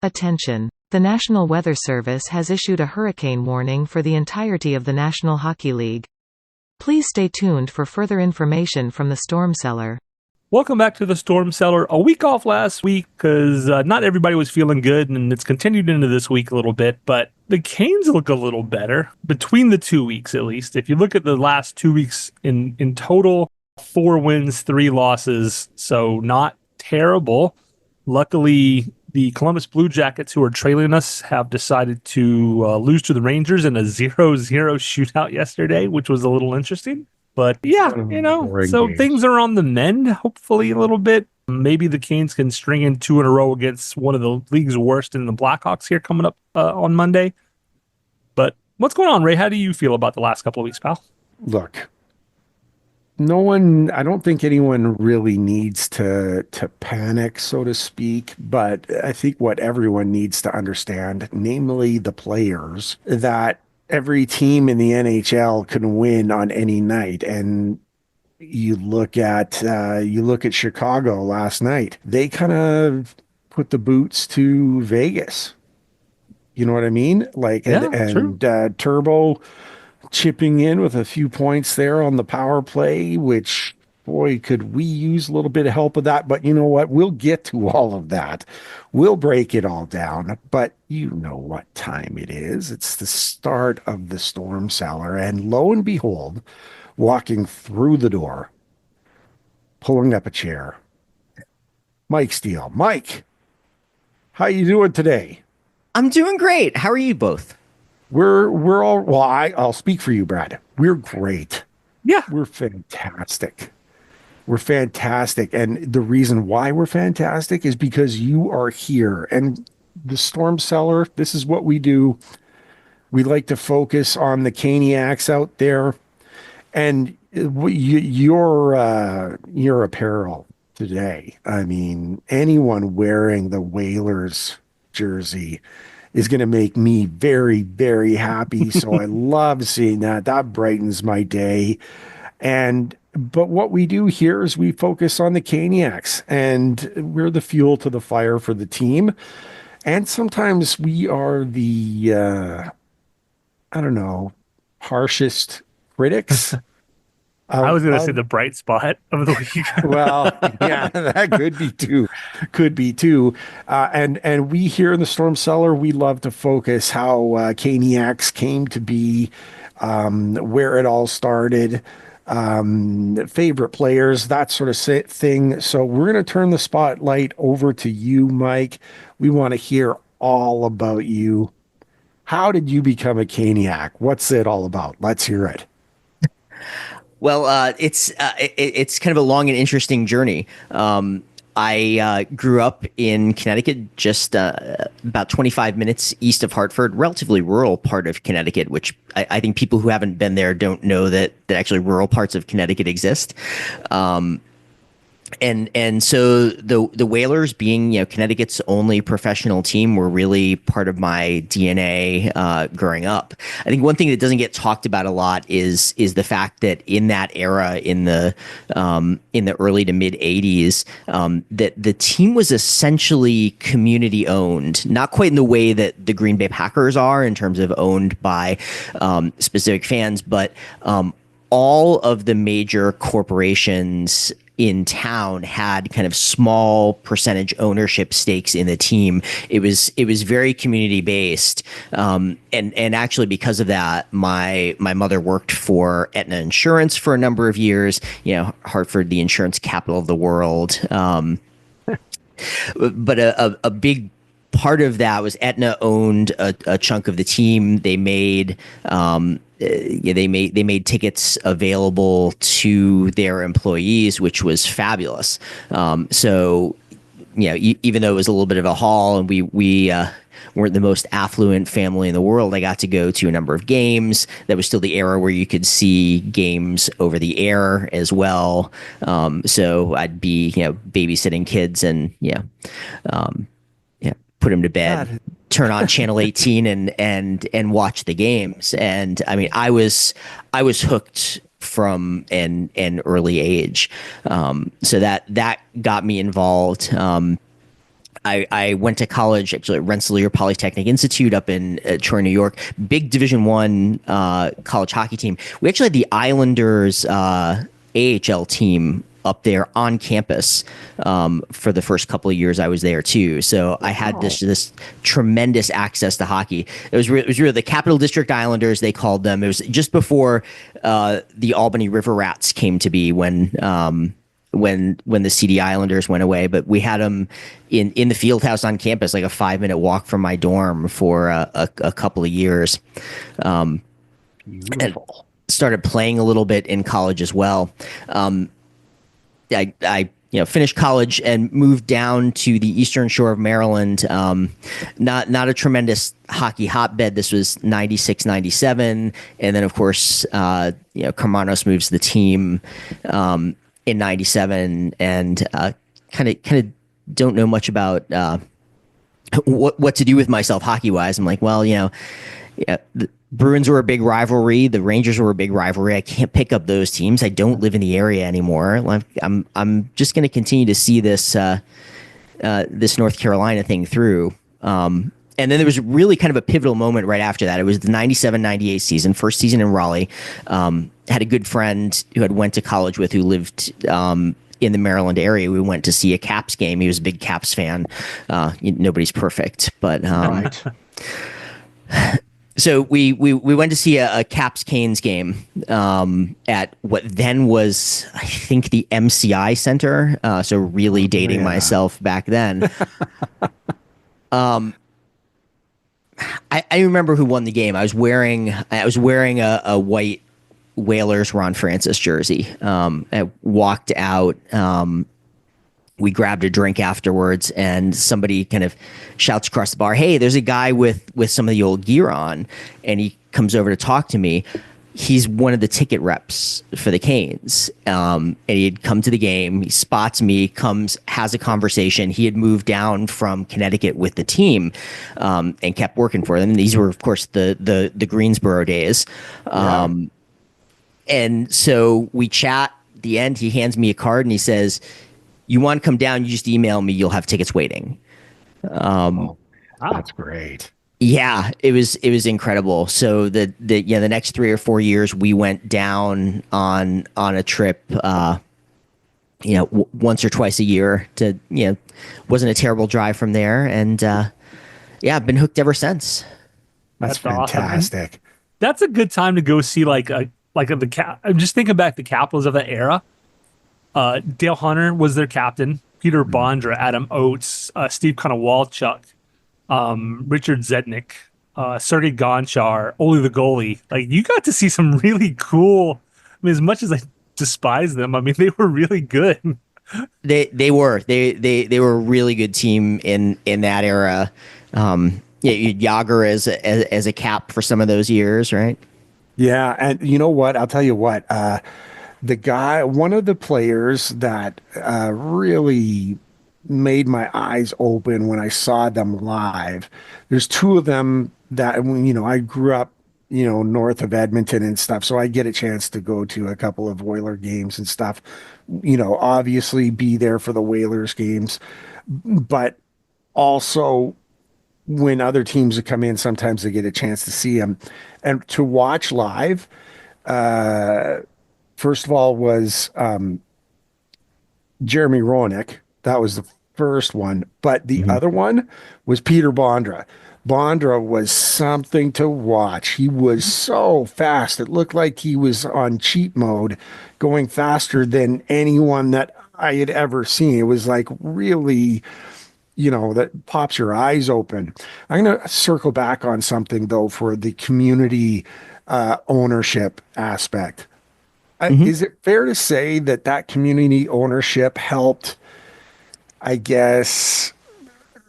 Attention! The National Weather Service has issued a hurricane warning for the entirety of the National Hockey League. Please stay tuned for further information from the Storm Cellar. Welcome back to the Storm Cellar. A week off last week because not everybody was feeling good, and it's continued into this week a little bit, but the Canes look a little better between the 2 weeks, at least. If you look at the last 2 weeks in total, 4 wins, 3 losses, so not terrible. Luckily, the Columbus Blue Jackets, who are trailing us, have decided to lose to the Rangers in a 0-0 shootout yesterday, which was a little interesting. But yeah, so things are on the mend, hopefully a little bit. Maybe the Canes can string in 2 in a row against one of the league's worst in the Blackhawks here coming up on Monday. But what's going on, Ray? How do you feel about the last couple of weeks, pal? Look, I don't think anyone really needs to panic, so to speak, but I think what everyone needs to understand, namely the players, that every team in the NHL can win on any night. And you look at Chicago last night. They kind of put the boots to Vegas. You know what I mean? Turbo chipping in with a few points there on the power play, which, boy, could we use a little bit of help with that. But you know what? We'll get to all of that. We'll break it all down. But you know what time it is. It's the start of the Storm Cellar. And lo and behold, walking through the door, pulling up a chair, Mike Steele. Mike, how you doing today? I'm doing great. How are you both? We're all, well, I'll speak for you, Brad. We're great. Yeah. We're fantastic. We're fantastic. And the reason why we're fantastic is because you are here. And the Storm Cellar, this is what we do. We like to focus on the Caniacs out there. And your apparel today, I mean, anyone wearing the Whalers jersey is going to make me very, very happy. So I love seeing that. That brightens my day. But what we do here is we focus on the Caniacs, and we're the fuel to the fire for the team. And sometimes we are the, harshest critics. I was going to say the bright spot of the week. Well, yeah, that could be too. And we here in the Storm Cellar, we love to focus how Caniacs came to be, where it all started, favorite players, that sort of thing. So we're going to turn the spotlight over to you, Mike. We want to hear all about you. How did you become a Caniac? What's it all about? Let's hear it. Well, it's kind of a long and interesting journey. I grew up in Connecticut, just about 25 minutes east of Hartford, relatively rural part of Connecticut, which I think people who haven't been there don't know that actually rural parts of Connecticut exist. And so the Whalers, being Connecticut's only professional team, were really part of my DNA growing up. I think one thing that doesn't get talked about a lot is the fact that in that era, in the early to mid '80s, that the team was essentially community owned, not quite in the way that the Green Bay Packers are in terms of owned by specific fans, but all of the major corporations in town had kind of small percentage ownership stakes in the team. It was very community based, and actually because of that, my mother worked for Aetna Insurance for a number of years. Hartford, the insurance capital of the world. But a big part of that was Aetna owned a chunk of the team. They made they made tickets available to their employees, which was fabulous. So even though it was a little bit of a haul, and we weren't the most affluent family in the world, I got to go to a number of games. That was still the era where you could see games over the air as well. So I'd be babysitting kids and put them to bed, turn on channel 18 and watch the games. And I mean, I was hooked from an early age. So that got me involved. I went to college actually at Rensselaer Polytechnic Institute up in Troy, New York. Big Division I college hockey team. We actually had the Islanders AHL team up there on campus for the first couple of years I was there too. So I had this tremendous access to hockey. It was really the Capital District Islanders, they called them. It was just before the Albany River Rats came to be when the CD Islanders went away. But we had them in the field house on campus, like a 5-minute walk from my dorm for a couple of years. Beautiful. Started playing a little bit in college as well. I finished college and moved down to the Eastern Shore of Maryland. Not a tremendous hockey hotbed. This was 96, 97. And then, of course, Carmanos moves the team in 97 and kind of don't know much about what to do with myself hockey-wise. I'm like, well, the Bruins were a big rivalry. The Rangers were a big rivalry. I can't pick up those teams. I don't live in the area anymore. I'm just going to continue to see this this North Carolina thing through. And then there was really kind of a pivotal moment right after that. It was the 97-98 season, first season in Raleigh. Had a good friend who had went to college with who lived in the Maryland area. We went to see a Caps game. He was a big Caps fan. Nobody's perfect, but Right. So we went to see a Caps Canes game at what then was, I think, the MCI Center. So really dating myself back then. I remember who won the game. I was wearing a white Whalers Ron Francis jersey. I walked out. We grabbed a drink afterwards, and somebody kind of shouts across the bar, "Hey, there's a guy with some of the old gear on," and he comes over to talk to me. He's one of the ticket reps for the Canes, and he had come to the game. He spots me, has a conversation. He had moved down from Connecticut with the team, and kept working for them. And these were, of course, the Greensboro days. And so we chat. At the end, he hands me a card and he says, "You want to come down, you just email me, you'll have tickets waiting." That's great. Yeah, it was incredible. So the next 3 or 4 years we went down on a trip once or twice a year to wasn't a terrible drive from there, and I've been hooked ever since. That's fantastic. Awesome. That's a good time to go see I'm just thinking back the Capitals of that era. Dale Hunter was their captain. Peter Bondra, Adam Oates, Steve Konowalchuk, Richard Zednik, Sergei Gonchar, Oli the goalie. Like, you got to see some really cool. I mean, as much as I despise them, I mean, they were really good. They were a really good team in that era. Yager as a cap for some of those years, right? Yeah, and you know what? I'll tell you what. One of the players that really made my eyes open when I saw them live. There's two of them that I grew up, north of Edmonton and stuff, so I get a chance to go to a couple of Oiler games and stuff. Obviously be there for the Whalers games, but also when other teams have come in, sometimes they get a chance to see them and to watch live. First of all was Jeremy Roenick. That was the first one. But the other one was Peter Bondra. Bondra was something to watch. He was so fast. It looked like he was on cheat mode, going faster than anyone that I had ever seen. It was like really, that pops your eyes open. I'm going to circle back on something, though, for the community ownership aspect. Is it fair to say that community ownership helped, I guess,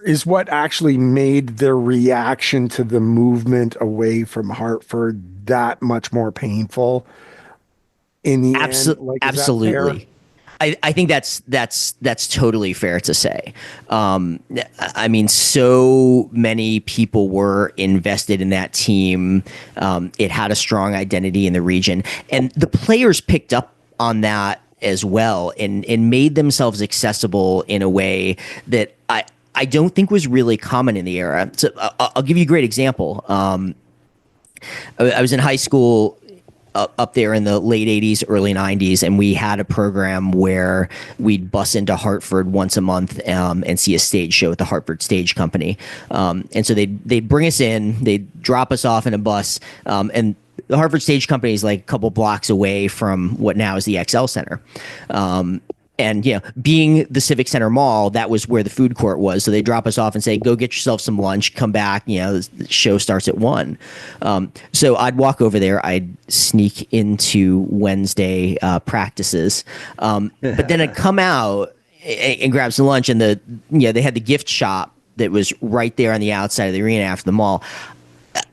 is what actually made their reaction to the movement away from Hartford that much more painful in the end? Like, absolutely. I think that's totally fair to say. I mean, so many people were invested in that team. It had a strong identity in the region, and the players picked up on that as well, and made themselves accessible in a way that I don't think was really common in the era. So I'll give you a great example. I was in high school up there in the late 80s, early 90s, and we had a program where we'd bus into Hartford once a month and see a stage show at the Hartford Stage Company. And so they'd bring us in, they'd drop us off in a bus, and the Hartford Stage Company is like a couple blocks away from what now is the XL Center. And, being the Civic Center Mall, that was where the food court was. So they drop us off and say, go get yourself some lunch, come back. The show starts at 1. So I'd walk over there. I'd sneak into Wednesday practices. But then I'd come out and grab some lunch. And they had the gift shop that was right there on the outside of the arena after the mall.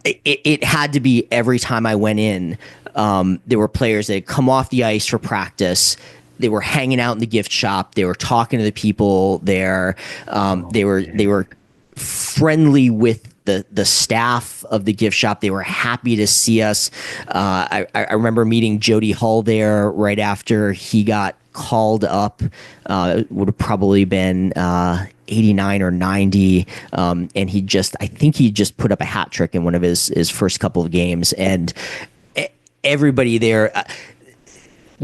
It had to be every time I went in, there were players that had come off the ice for practice. They were hanging out in the gift shop. They were talking to the people there. They were friendly with the staff of the gift shop. They were happy to see us. I remember meeting Jody Hull there right after he got called up. It would have probably been 89 or 90. And I think he just put up a hat trick in one of his first couple of games. And everybody there,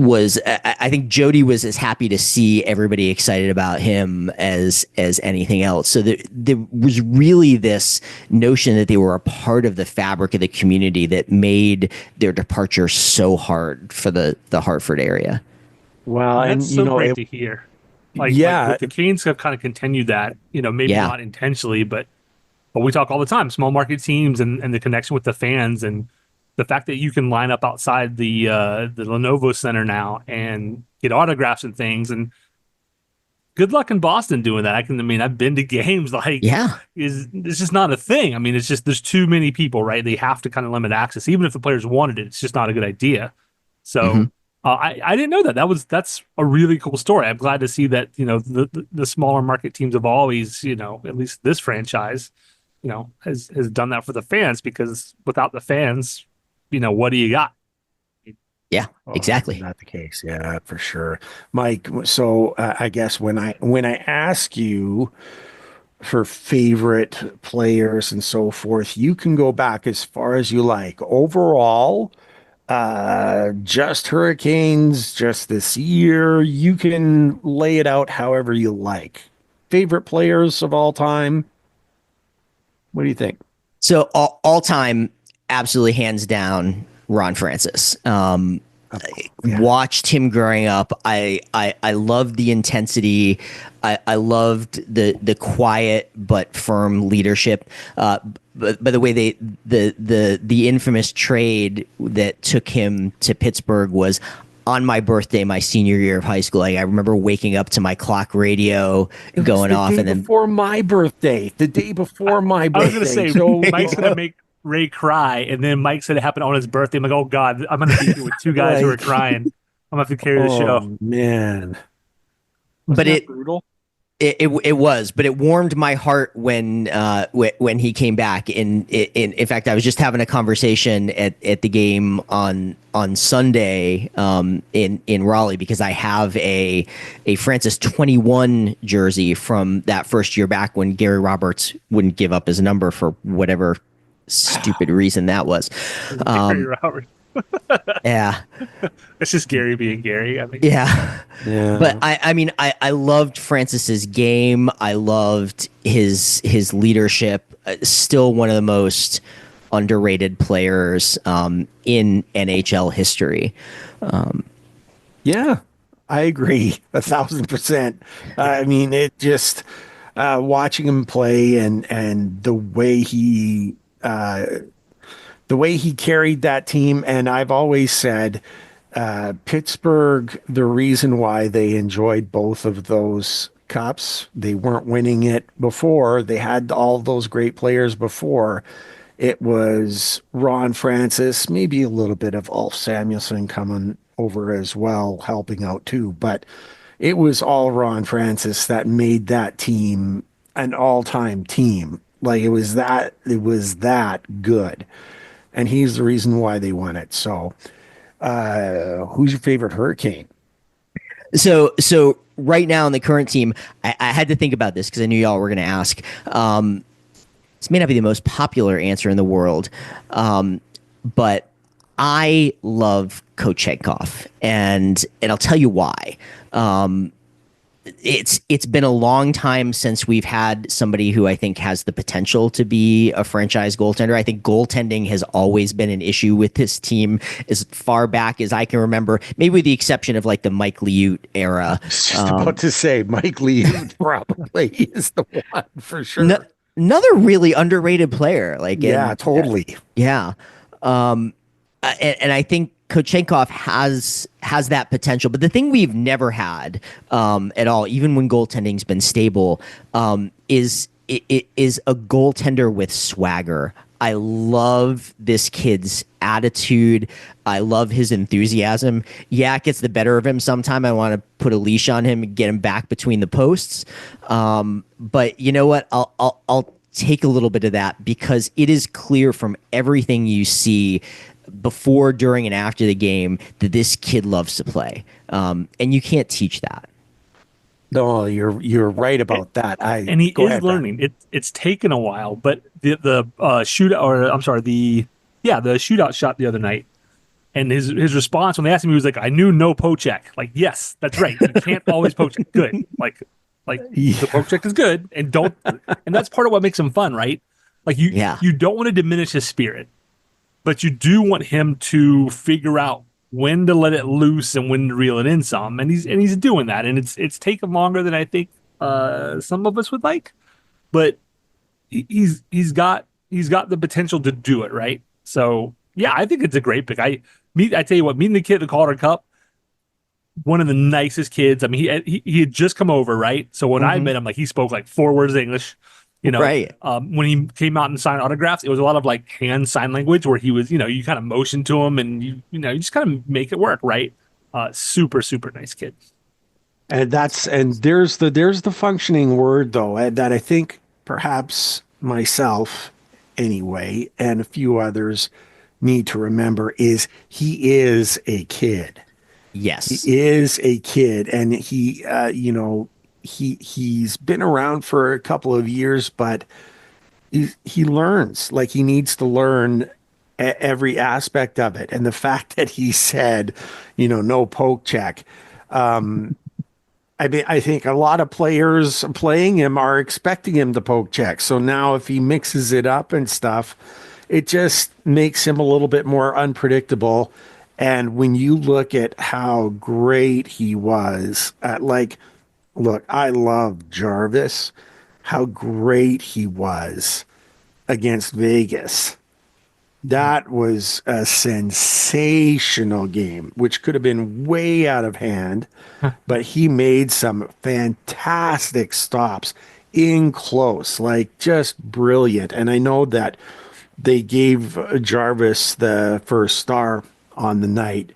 I think Jody was as happy to see everybody excited about him as anything else. So there was really this notion that they were a part of the fabric of the community that made their departure so hard for the Hartford area. Well, And and that's so great to hear. Like the Canes have kind of continued that, maybe not intentionally, but we talk all the time, small market teams and the connection with the fans, and the fact that you can line up outside the Lenovo Center now and get autographs and things. And good luck in Boston doing that. I've been to games it's just not a thing. It's just there's too many people, right? They have to kind of limit access. Even if the players wanted it, it's just not a good idea. So I didn't know that. That's a really cool story. I'm glad to see that the smaller market teams have always at least this franchise has done that for the fans, because without the fans, what do you got? Yeah, exactly. Not the case. Yeah, for sure. Mike, so I guess when I ask you for favorite players and so forth, you can go back as far as you like. Overall, just Hurricanes, just this year, you can lay it out however you like. Favorite players of all time? What do you think? So all time, absolutely hands down, Ron Francis. Watched him growing up. I loved the intensity. I loved the quiet but firm leadership. But by the way, the infamous trade that took him to Pittsburgh was on my birthday, my senior year of high school. I remember waking up to my clock radio going off, and then before my birthday, the day before my birthday. I was going to say, so Mike's going to make Ray cry, and then Mike said it happened on his birthday. I'm like, oh God, I'm going to be here with two guys who are crying. I'm going to have to carry the show. Oh man. But Wasn't that brutal? It was, but it warmed my heart when he came back. In fact, I was just having a conversation at the game on Sunday in Raleigh, because I have a Francis 21 jersey from that first year back when Gary Roberts wouldn't give up his number for whatever stupid reason that was. Gary Roberts. Yeah. It's just Gary being Gary. Yeah. But I loved Francis's game. I loved his leadership. Still one of the most underrated players in NHL history. Yeah, I agree 1,000%. It just watching him play and the way he carried that team. And I've always said, Pittsburgh, the reason why they enjoyed both of those cups, they weren't winning it before. They had all those great players before. It was Ron Francis, maybe a little bit of Ulf Samuelsson coming over as well, helping out too. But it was all Ron Francis that made that team an all-time team. Like it was that good. And he's the reason why they won it. So, who's your favorite Hurricane? So right now in the current team, I had to think about this because I knew y'all were going to ask. This may not be the most popular answer in the world, but I love Kochetkov, and I'll tell you why. It's been a long time since we've had somebody who I think has the potential to be a franchise goaltender. I think goaltending has always been an issue with this team as far back as I can remember, maybe with the exception of like the Mike Liut era. Just about to say Mike Liut probably is the one for sure. Another really underrated player. Like, yeah, totally. Yeah. And I think Kochenkov has that potential, but the thing we've never had at all, even when goaltending's been stable, is a goaltender with swagger. I love this kid's attitude. I love his enthusiasm. Yeah, it gets the better of him sometime. I want to put a leash on him and get him back between the posts. But you know what? I'll take a little bit of that because it is clear from everything you see before, during, and after the game that this kid loves to play, and you can't teach that. No, you're right about that. And he is learning. It's taken a while, but the shootout, or I'm sorry, the shootout shot the other night, and his response when they asked him, he was like, "I knew no poke check." Like, yes, that's right. You can't always poke check. Good, like the poke check is good, and that's part of what makes him fun, right? Like you don't want to diminish his spirit, but you do want him to figure out when to let it loose and when to reel it in some, and he's doing that, and it's taken longer than I think some of us would like, but he's got the potential to do it, right? So yeah, I think it's a great pick. I tell you what, meeting the kid at the Calder Cup, one of the nicest kids. I mean, he had just come over, right? So when I met him, like he spoke like 4 words of English. You know, right. When he came out and signed autographs, it was a lot of like hand sign language where he was, you kind of motion to him and you just kind of make it work, right? Super, super nice kid. And there's the functioning word though, that I think perhaps myself anyway, and a few others need to remember is he is a kid. Yes. He is a kid, and he's been around for a couple of years, but he learns. Like, he needs to learn every aspect of it. And the fact that he said, no poke check. I mean, I think a lot of players playing him are expecting him to poke check. So now if he mixes it up and stuff, it just makes him a little bit more unpredictable. And when you look at how great he was at, look, I love Jarvis, how great he was against Vegas. That was a sensational game, which could have been way out of hand, but he made some fantastic stops in close, just brilliant. And I know that they gave Jarvis the first star on the night,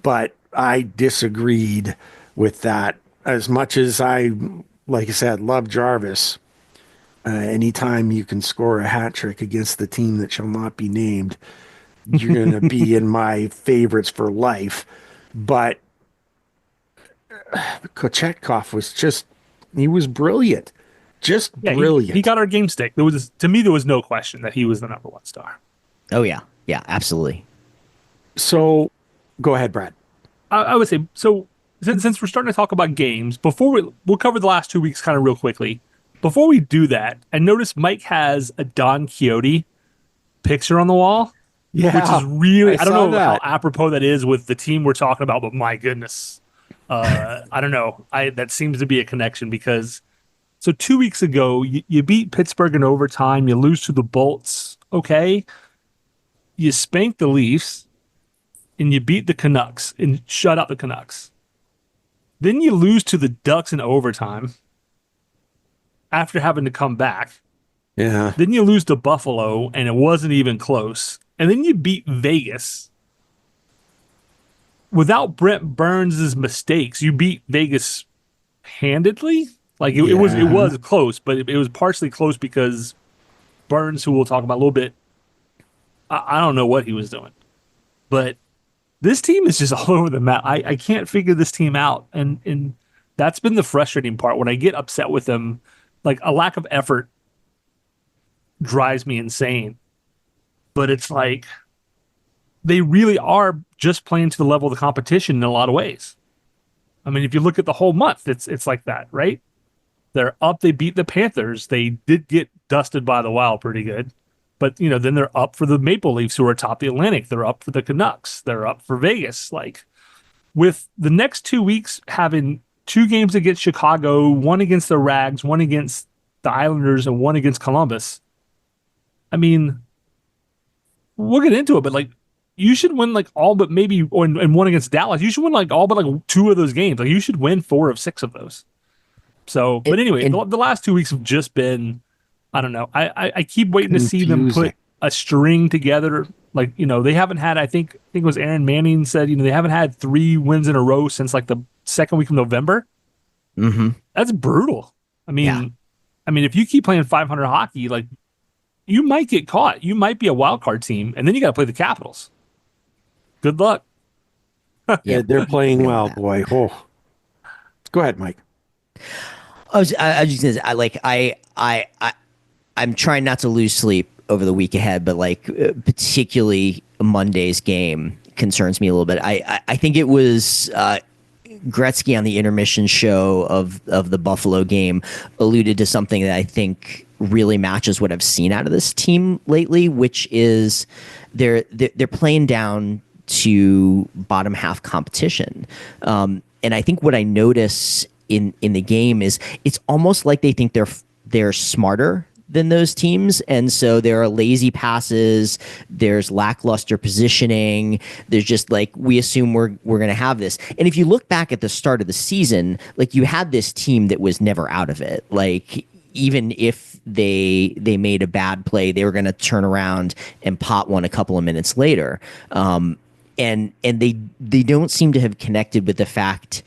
but I disagreed with that. As much as I, like I said, love Jarvis, anytime you can score a hat trick against the team that shall not be named, you're going to be in my favorites for life. But Kochetkov was he was brilliant. Just brilliant. He got our game stick. There was no question that he was the number 1 star. Oh yeah. Yeah, absolutely. So go ahead, Brad. I would say, so since we're starting to talk about games, we'll cover the last 2 weeks kind of real quickly. Before we do that, I noticed Mike has a Don Quixote picture on the wall. Yeah. Which is really, I don't know that. how apropos that is with the team we're talking about, but my goodness. I don't know. That seems to be a connection because, so 2 weeks ago, you beat Pittsburgh in overtime, you lose to the Bolts, okay? You spank the Leafs, and you beat the Canucks and shut out the Canucks. Then you lose to the Ducks in overtime after having to come back. Yeah. Then you lose to Buffalo, and it wasn't even close. And then you beat Vegas. Without Brent Burns' mistakes, you beat Vegas handedly. Like, it was close, but it was partially close because Burns, who we'll talk about a little bit, I don't know what he was doing. But this team is just all over the map. I can't figure this team out. And that's been the frustrating part. When I get upset with them, like a lack of effort drives me insane. But it's like they really are just playing to the level of the competition in a lot of ways. I mean, if you look at the whole month, it's like that, right? They're up. They beat the Panthers. They did get dusted by the Wild pretty good. But, then they're up for the Maple Leafs, who are atop the Atlantic. They're up for the Canucks. They're up for Vegas. Like, with the next 2 weeks having 2 games against Chicago, 1 against the Rags, 1 against the Islanders, and 1 against Columbus. I mean, we'll get into it, but, like, you should win, like, all but maybe, and 1 against Dallas. You should win, like, all but, like, 2 of those games. Like, you should win 4 of 6 of those. So, but anyway, the last 2 weeks have just been, I don't know. I keep waiting to see them put a string together. Like, they haven't had, I think it was Aaron Manning said, they haven't had 3 wins in a row since like the second week of November. Mm-hmm. That's brutal. I mean, if you keep playing 500 hockey, like, you might get caught. You might be a wild card team, and then you got to play the Capitals. Good luck. Yeah, they're playing well, boy. Oh, go ahead, Mike. I was just gonna say, I'm trying not to lose sleep over the week ahead, but like particularly Monday's game concerns me a little bit. I think it was Gretzky on the intermission show of the Buffalo game alluded to something that I think really matches what I've seen out of this team lately, which is they're playing down to bottom half competition, and I think what I notice in the game is it's almost like they think they're smarter than those teams, and so there are lazy passes, there's lackluster positioning, there's just like, we assume we're going to have this. And if you look back at the start of the season, like, you had this team that was never out of it. Like, even if they made a bad play, they were going to turn around and pot one a couple of minutes later. And they don't seem to have connected with the fact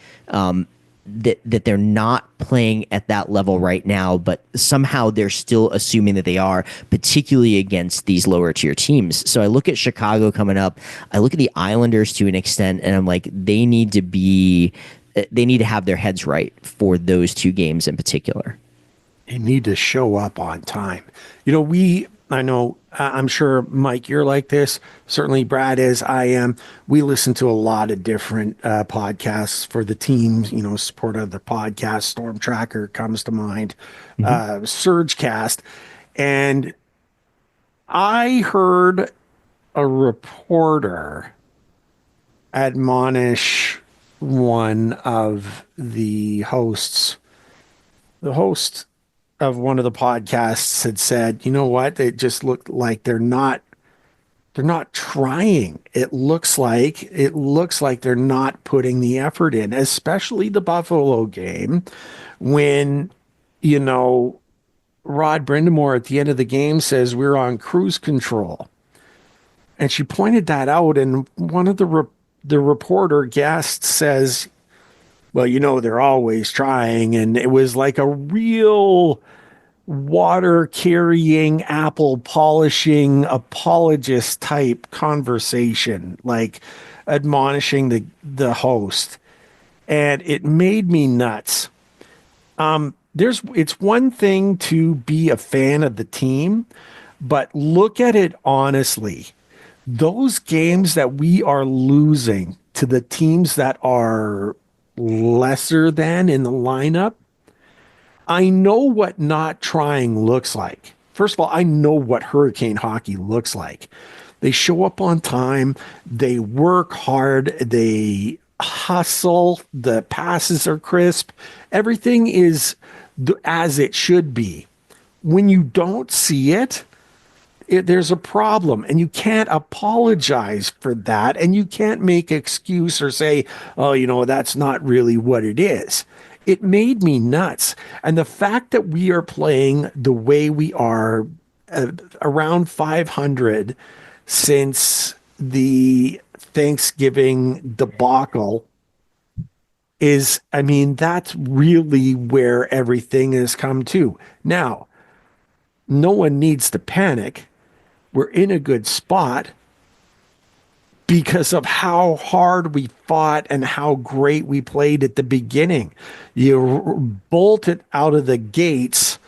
that they're not playing at that level right now, but somehow they're still assuming that they are, particularly against these lower tier teams. So I look at Chicago coming up, I look at the Islanders to an extent, and I'm like, they need to have their heads right for those 2 games in particular. They need to show up on time. I know, I'm sure, Mike, you're like this. Certainly Brad is, I am. We listen to a lot of different podcasts for the teams, support of the podcast. Storm Tracker comes to mind, Surgecast. And I heard a reporter admonish one of the hosts. The host of one of the podcasts had said, you know what? It just looked like they're not trying. It looks like they're not putting the effort in, especially the Buffalo game, when, Rod Brindamore at the end of the game says we're on cruise control. And she pointed that out, and one of the reporter guests says, well, they're always trying. And it was like a real water carrying, apple polishing, apologist type conversation, like admonishing the host. And it made me nuts. It's one thing to be a fan of the team, but look at it honestly. Those games that we are losing to the teams that are lesser than in the lineup, I know what not trying looks like. First of all, I know what hurricane hockey looks like. They show up on time, they work hard, they hustle, the passes are crisp, everything is as it should be. When you don't see it, there's a problem, and you can't apologize for that, and you can't make excuse or say, oh, that's not really what it is. It made me nuts. And the fact that we are playing the way we are, around 500 since the Thanksgiving debacle, that's really where everything has come to. Now, no one needs to panic. We're in a good spot. because of how hard we fought and how great we played at the beginning. You bolted out of the gates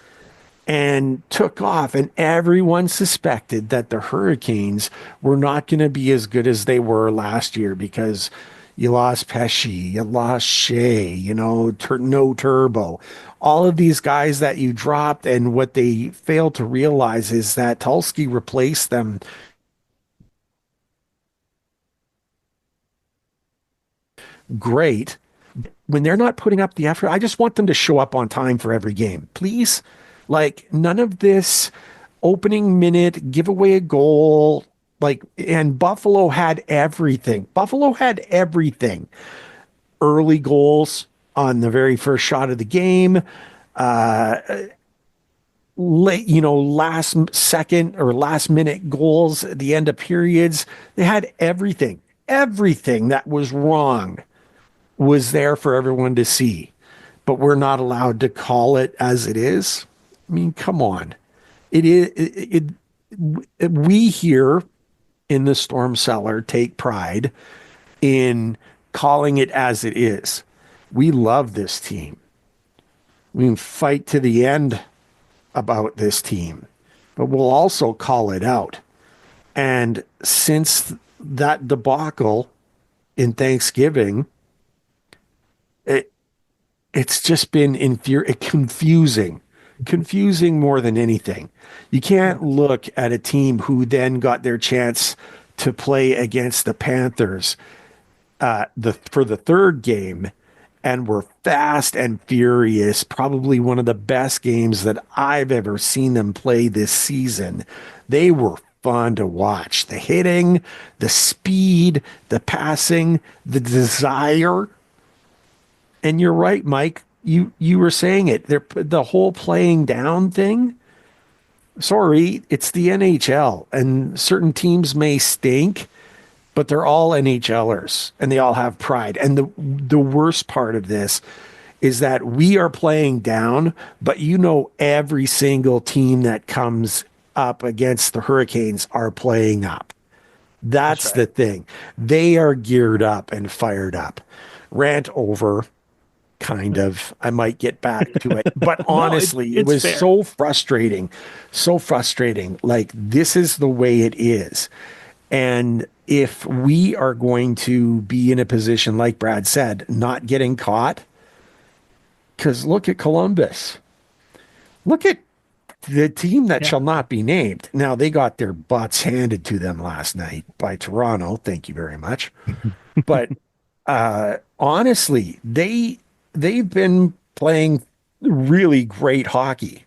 and took off, and everyone suspected that the Hurricanes were not going to be as good as they were last year because you lost Pesci, you lost Shea, no Turbo. All of these guys that you dropped, and what they failed to realize is that Tulski replaced them great. When they're not putting up the effort, I just want them to show up on time for every game, please. Like, none of this opening minute, give away a goal. Like, and Buffalo had everything. Buffalo had everything. Early goals on the very first shot of the game. Last second or last minute goals at the end of periods. They had everything. Everything that was wrong was there for everyone to see, but we're not allowed to call it as it is. I mean, come on. It is, we here in the Storm Cellar take pride in calling it as it is. We love this team. We can fight to the end about this team, but we'll also call it out. And since that debacle in Thanksgiving, it's just been confusing more than anything. You can't look at a team who then got their chance to play against the Panthers for the third game and were fast and furious, probably one of the best games that I've ever seen them play this season. They were fun to watch. The hitting, the speed, the passing, the desire. And you're right, Mike. You were saying it. The whole playing down thing. Sorry, it's the NHL, and certain teams may stink, but they're all NHLers, and they all have pride. And the worst part of this is that we are playing down, but every single team that comes up against the Hurricanes are playing up. That's right. The thing. They are geared up and fired up. Rant over. Kind of. I might get back to it. But honestly, it was fair. So frustrating. So frustrating. Like, this is the way it is. And if we are going to be in a position, like Brad said, not getting caught, because look at Columbus. Look at the team that shall not be named. Now, they got their butts handed to them last night by Toronto. Thank you very much. But honestly, they've been playing really great hockey.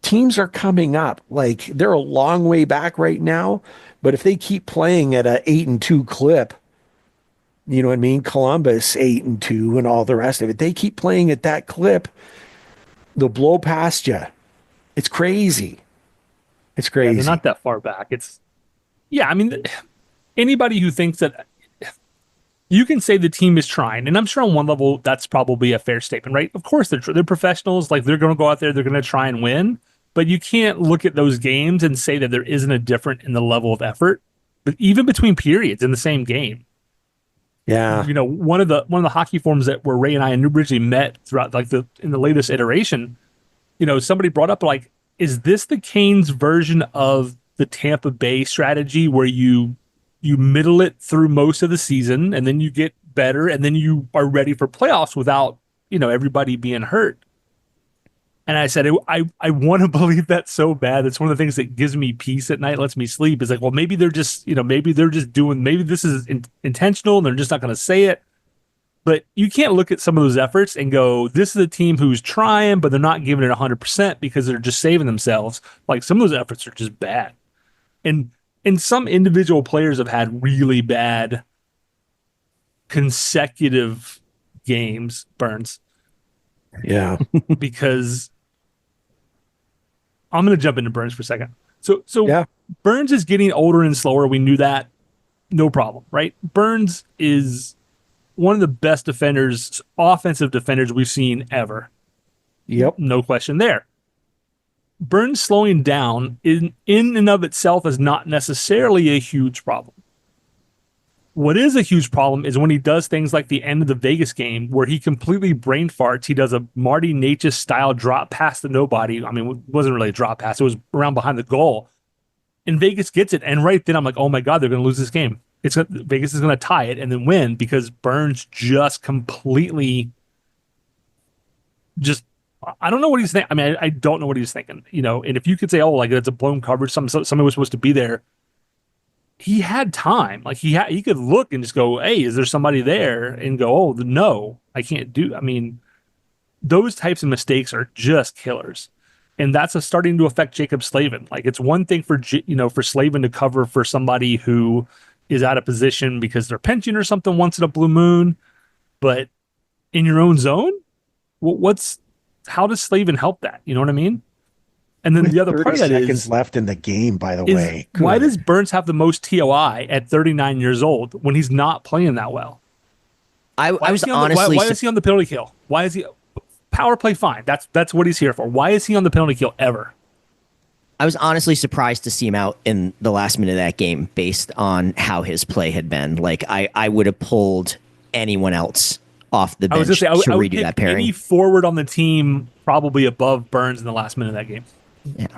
Teams are coming up. Like, they're a long way back right now, but if they keep playing at a 8-2 clip, you know what I mean? Columbus 8-2 and all the rest of it. They keep playing at that clip, they'll blow past you. It's crazy. It's crazy. Yeah, they're not that far back. Anybody who thinks that you can say the team is trying, and I'm sure on one level that's probably a fair statement, right? Of course they're professionals, like they're going to go out there, they're going to try and win, but you can't look at those games and say that there isn't a difference in the level of effort, but even between periods in the same game. Yeah, one of the hockey forums that where Ray and I originally met throughout in the latest iteration, somebody brought up, like, is this the Canes version of the Tampa Bay strategy where you middle it through most of the season and then you get better and then you are ready for playoffs without, everybody being hurt? And I said, I want to believe that so bad. That's one of the things that gives me peace at night, lets me sleep. Is like, well, maybe they're just, maybe this is intentional and they're just not going to say it. But you can't look at some of those efforts and go, this is a team who's trying, but they're not giving it 100% because they're just saving themselves. Like, some of those efforts are just bad. And some individual players have had really bad consecutive games, Burns. Yeah. Because I'm going to jump into Burns for a second. So yeah. Burns is getting older and slower. We knew that. No problem, right? Burns is one of the best defenders, offensive defenders we've seen ever. Yep. No question there. Burns slowing down in and of itself is not necessarily a huge problem. What is a huge problem is when he does things like the end of the Vegas game where he completely brain farts. He does a Marty Necas style drop pass to nobody. I mean, it wasn't really a drop pass. It was around behind the goal. And Vegas gets it. And right then I'm like, oh my God, they're going to lose this game. Vegas is going to tie it and then win because Burns just completely just, I don't know what he's thinking. I mean, I don't know what he's thinking, and if you could say, oh, like that's a blown coverage, somebody was supposed to be there. He had time. Like he could look and just go, hey, is there somebody there? And go, oh, no, I can't do. I mean, those types of mistakes are just killers. And that's starting to affect Jacob Slavin. Like it's one thing for Slavin to cover for somebody who is out of position because they're pinching or something once in a blue moon, but in your own zone, how does Slavin help that? You know what I mean? And then With the other part of that 30 seconds is left in the game, by the way. why does Burns have the most TOI at 39 years old when he's not playing that well? I was honestly why is he on the penalty kill? Why is he power play? Fine, that's what he's here for. Why is he on the penalty kill ever? I was honestly surprised to see him out in the last minute of that game based on how his play had been. Like I would have pulled anyone else off the bench to redo that pairing. Any forward on the team probably above Burns in the last minute of that game. Yeah.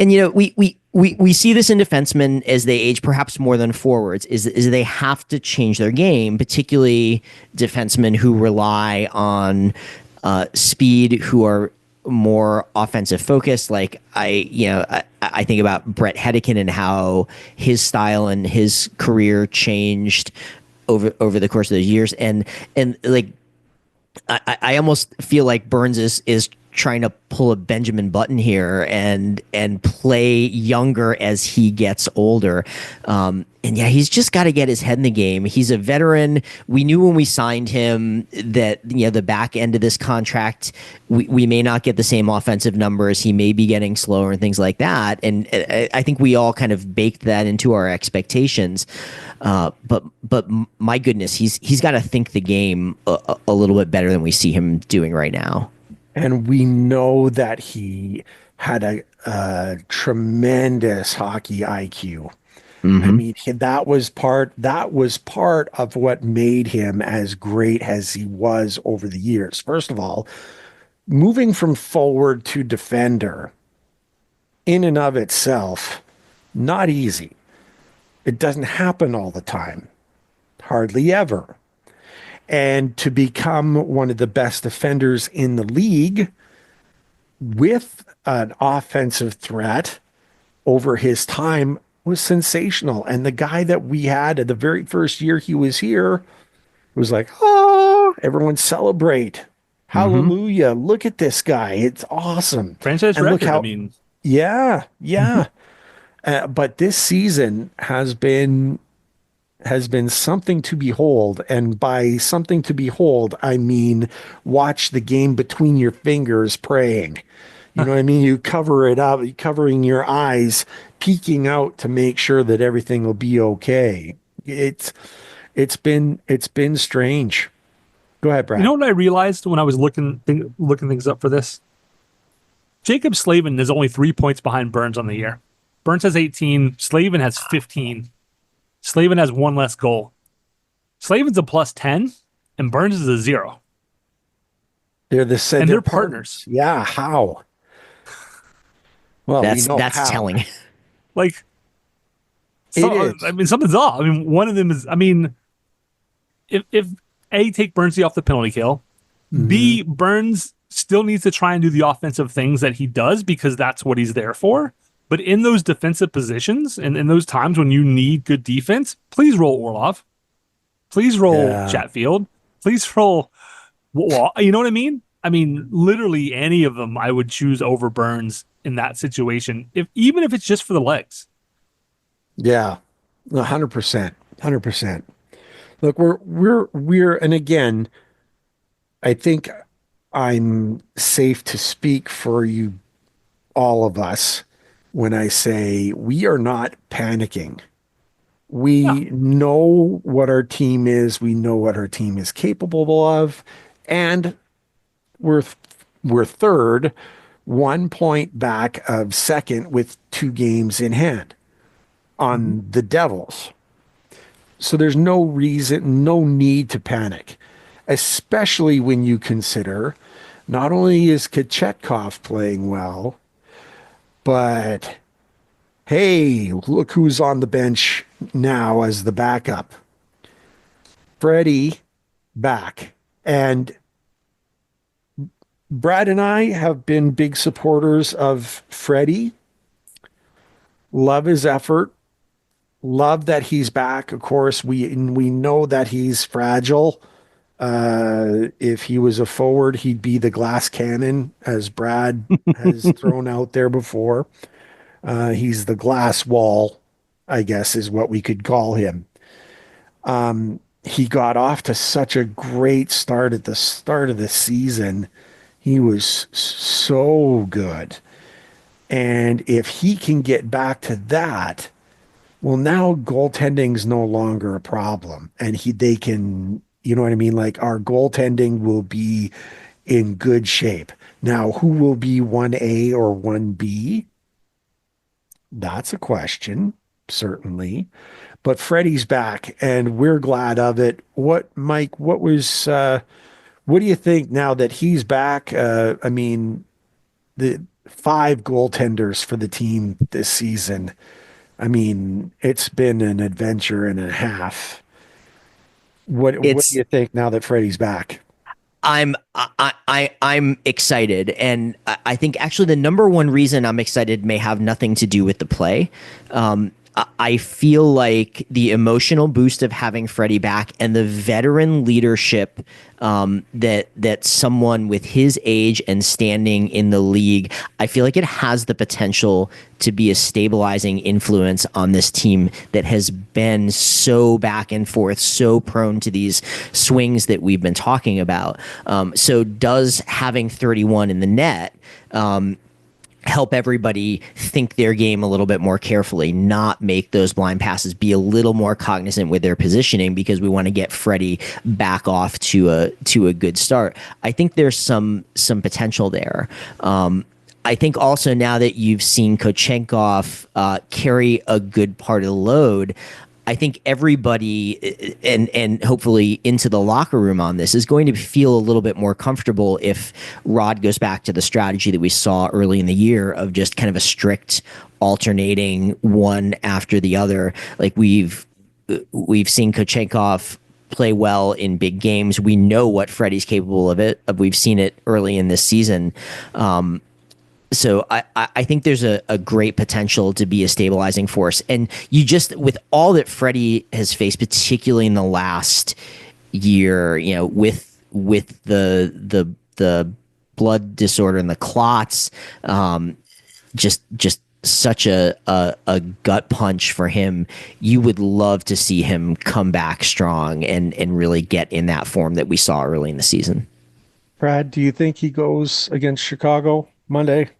And we see this in defensemen as they age, perhaps more than forwards, is they have to change their game, particularly defensemen who rely on speed, who are more offensive focused. Like I think about Brett Hedican and how his style and his career changed over the course of those years, and like I almost feel like Burns is trying to pull a Benjamin Button here and play younger as he gets older. And yeah, he's just got to get his head in the game. He's a veteran. We knew when we signed him that, the back end of this contract, we may not get the same offensive numbers. He may be getting slower and things like that. And I think we all kind of baked that into our expectations. But my goodness, he's got to think the game a little bit better than we see him doing right now. And we know that he had a tremendous hockey IQ. Mm-hmm. I mean, that was part of what made him as great as he was over the years. First of all, moving from forward to defender in and of itself, not easy. It doesn't happen all the time, hardly ever. And to become one of the best defenders in the league with an offensive threat over his time was sensational. And the guy that we had at the very first year he was here was like, oh, everyone celebrate. Hallelujah. Mm-hmm. Look at this guy. It's awesome. Franchise record, I mean. Yeah. But this season has been something to behold. And by something to behold, I mean, watch the game between your fingers praying. You know what I mean? You cover it up, covering your eyes, peeking out to make sure that everything will be okay. It's been strange. Go ahead, Brad. You know what I realized when I was looking things up for this? Jacob Slavin is only 3 points behind Burns on the year. Burns has 18. Slavin has 15. Slavin has one less goal. Slavin's a +10, and Burns is a 0. They're partners. Yeah, how? Well, that's how. telling. Like, I mean, something's off. I mean, one of them is. I mean, if A, take Burns off the penalty kill, mm-hmm. B, Burns still needs to try and do the offensive things that he does because that's what he's there for. But in those defensive positions and in those times when you need good defense, please roll Orlov. Please roll Chatfield. Please roll Wall. You know what I mean? I mean, literally any of them I would choose over Burns in that situation, even if it's just for the legs. Yeah, 100%. 100%. Look, we're and again, I think I'm safe to speak for you, all of us, when I say we are not panicking. We know what our team is. We know what our team is capable of. And we're third, 1 point back of second with 2 games in hand on the Devils. So there's no reason, no need to panic, especially when you consider not only is Kochetkov playing well, but hey, look who's on the bench now as the backup. Freddie back. And Brad and I have been big supporters of Freddie. Love his effort. Love that he's back. Of course, we know that he's fragile. If he was a forward, he'd be the glass cannon, as Brad has thrown out there before. He's the glass wall, I guess, is what we could call him. He got off to such a great start at the start of the season. He was so good. And if he can get back to that, well, now goaltending's no longer a problem. And they can, you know what I mean? Like our goaltending will be in good shape. Now, who will be 1A or 1B? That's a question, certainly. But Freddie's back and we're glad of it. Mike, what do you think now that he's back? I mean, the 5 goaltenders for the team this season. I mean, it's been an adventure and a half. What do you think now that Freddie's back? I'm excited, and I think actually the number one reason I'm excited may have nothing to do with the play. I feel like the emotional boost of having Freddie back and the veteran leadership that someone with his age and standing in the league, I feel like it has the potential to be a stabilizing influence on this team that has been so back and forth, so prone to these swings that we've been talking about. So does having 31 in the net help everybody think their game a little bit more carefully, not make those blind passes, be a little more cognizant with their positioning because we want to get Freddie back off to a good start. I think there's some potential there. I think also now that you've seen Kochetkov carry a good part of the load, I think everybody and hopefully into the locker room on this is going to feel a little bit more comfortable if Rod goes back to the strategy that we saw early in the year of just kind of a strict alternating one after the other. Like we've seen Kochetkov play well in big games. We know what Freddie's capable of it. We've seen it early in this season. So I think there's a great potential to be a stabilizing force. And you just, with all that Freddie has faced, particularly in the last year, you know, with the blood disorder and the clots, just such a gut punch for him. You would love to see him come back strong and really get in that form that we saw early in the season. Brad, do you think he goes against Chicago Monday?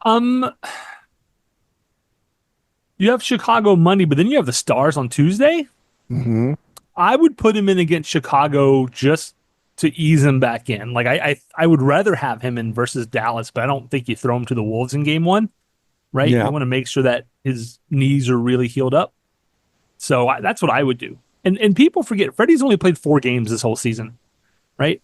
You have Chicago Monday, but then you have the Stars on Tuesday. Mm-hmm. I would put him in against Chicago just to ease him back in. Like I would rather have him in versus Dallas, but I don't think you throw him to the Wolves in game 1, right? Yeah. You want to make sure that his knees are really healed up. So that's what I would do. And people forget Freddie's only played 4 games this whole season, right?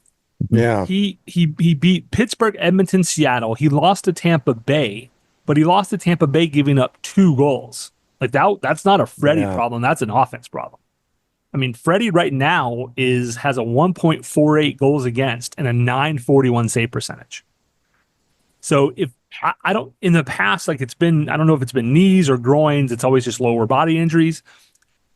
Yeah. He beat Pittsburgh, Edmonton, Seattle. He lost to Tampa Bay, but he lost to Tampa Bay giving up 2 goals. Like that's not a Freddie problem. That's an offense problem. I mean, Freddie right now has a 1.48 goals against and a 941 save percentage. So if I don't, in the past, like it's been, I don't know if it's been knees or groins, it's always just lower body injuries.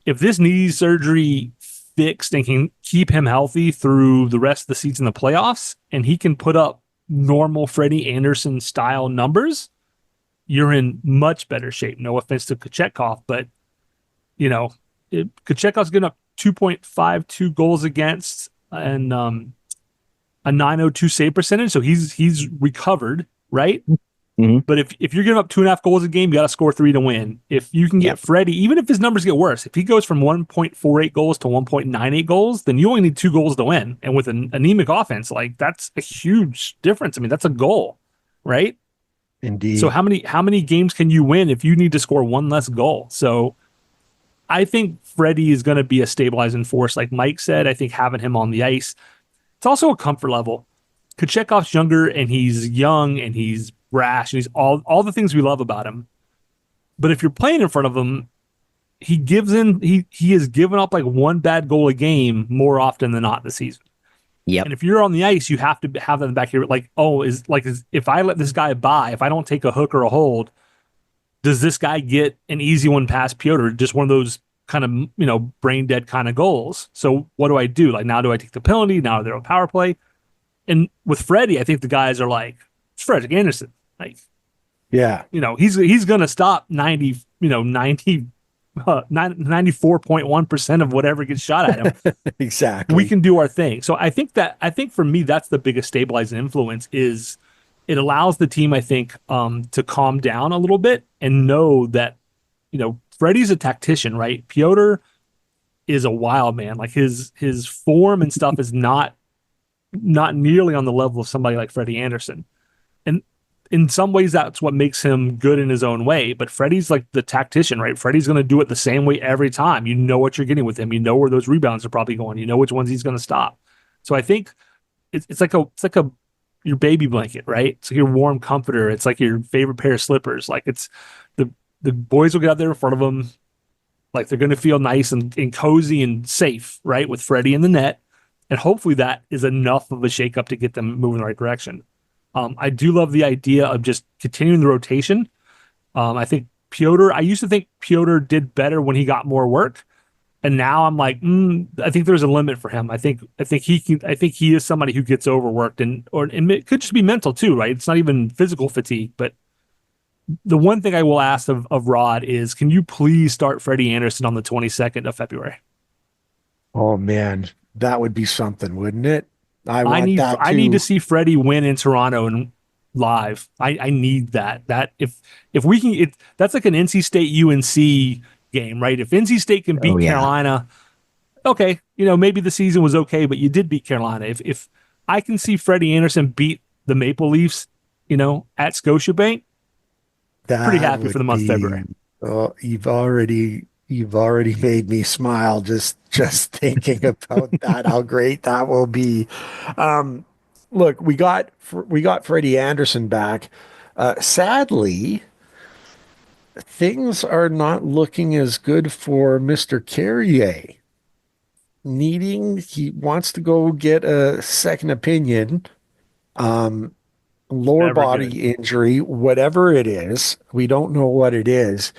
If this knee surgery fixed and can keep him healthy through the rest of the season, the playoffs, and he can put up normal Freddie Andersen style numbers, you're in much better shape. No offense to Kochetkov, but you know, Kochetkov's getting up 2.52 goals against and a 902 save percentage, so he's recovered, right? Mm-hmm. But if you're giving up 2.5 goals a game, you got to score 3 to win. If you can get Freddie, even if his numbers get worse, if he goes from 1.48 goals to 1.98 goals, then you only need 2 goals to win. And with an anemic offense, like that's a huge difference. I mean, that's a goal, right? Indeed. So how many games can you win if you need to score 1 less goal? So I think Freddie is going to be a stabilizing force. Like Mike said, I think having him on the ice, it's also a comfort level. Kochekov's younger and he's young and he's brash and he's all the things we love about him. But if you're playing in front of him, he has given up like one bad goal a game more often than not this season. Yep. And if you're on the ice, you have to have that in the back here. Like, if I let this guy by, if I don't take a hook or a hold, does this guy get an easy one past Piotr? Just one of those kind of, brain dead kind of goals. So what do I do? Like, now do I take the penalty? Now they're on power play. And with Freddie, I think the guys are like, it's Frederick Andersen. Like, Yeah. He's going to stop 94.1% of whatever gets shot at him. Exactly. We can do our thing. So I think for me, that's the biggest stabilizing influence is it allows the team, I think, to calm down a little bit and know that, Freddie's a tactician, right? Piotr is a wild man. Like his form and stuff is not nearly on the level of somebody like Freddie Andersen. And in some ways, that's what makes him good in his own way. But Freddie's like the tactician, right? Freddie's going to do it the same way every time. You know what you're getting with him. You know where those rebounds are probably going. You know which ones he's going to stop. So I think it's like your baby blanket, right? It's like your warm comforter. It's like your favorite pair of slippers. Like it's the boys will get out there in front of them. Like they're going to feel nice and cozy and safe, right? With Freddie in the net. And hopefully that is enough of a shakeup to get them moving in the right direction. I do love the idea of just continuing the rotation. I think I used to think Piotr did better when he got more work. And now I'm like, I think there's a limit for him. I think he is somebody who gets overworked and it could just be mental too, right? It's not even physical fatigue, but the one thing I will ask of Rod is, can you please start Freddie Andersen on the 22nd of February? Oh man, that would be something, wouldn't it? I need to see Freddie win in Toronto and live. I need that. That if we can, that's like an NC State UNC game, right? If NC State can beat Carolina, okay, maybe the season was okay, but you did beat Carolina. If I can see Freddie Andersen beat the Maple Leafs, at Scotiabank, pretty happy for the month of February. Oh, you've already made me smile just thinking about that. How great that will be. Look, we got Freddie Andersen back. Sadly, things are not looking as good for Mr. Carrier. He wants to go get a second opinion. Lower Never body good. injury, whatever it is. We don't know what it is,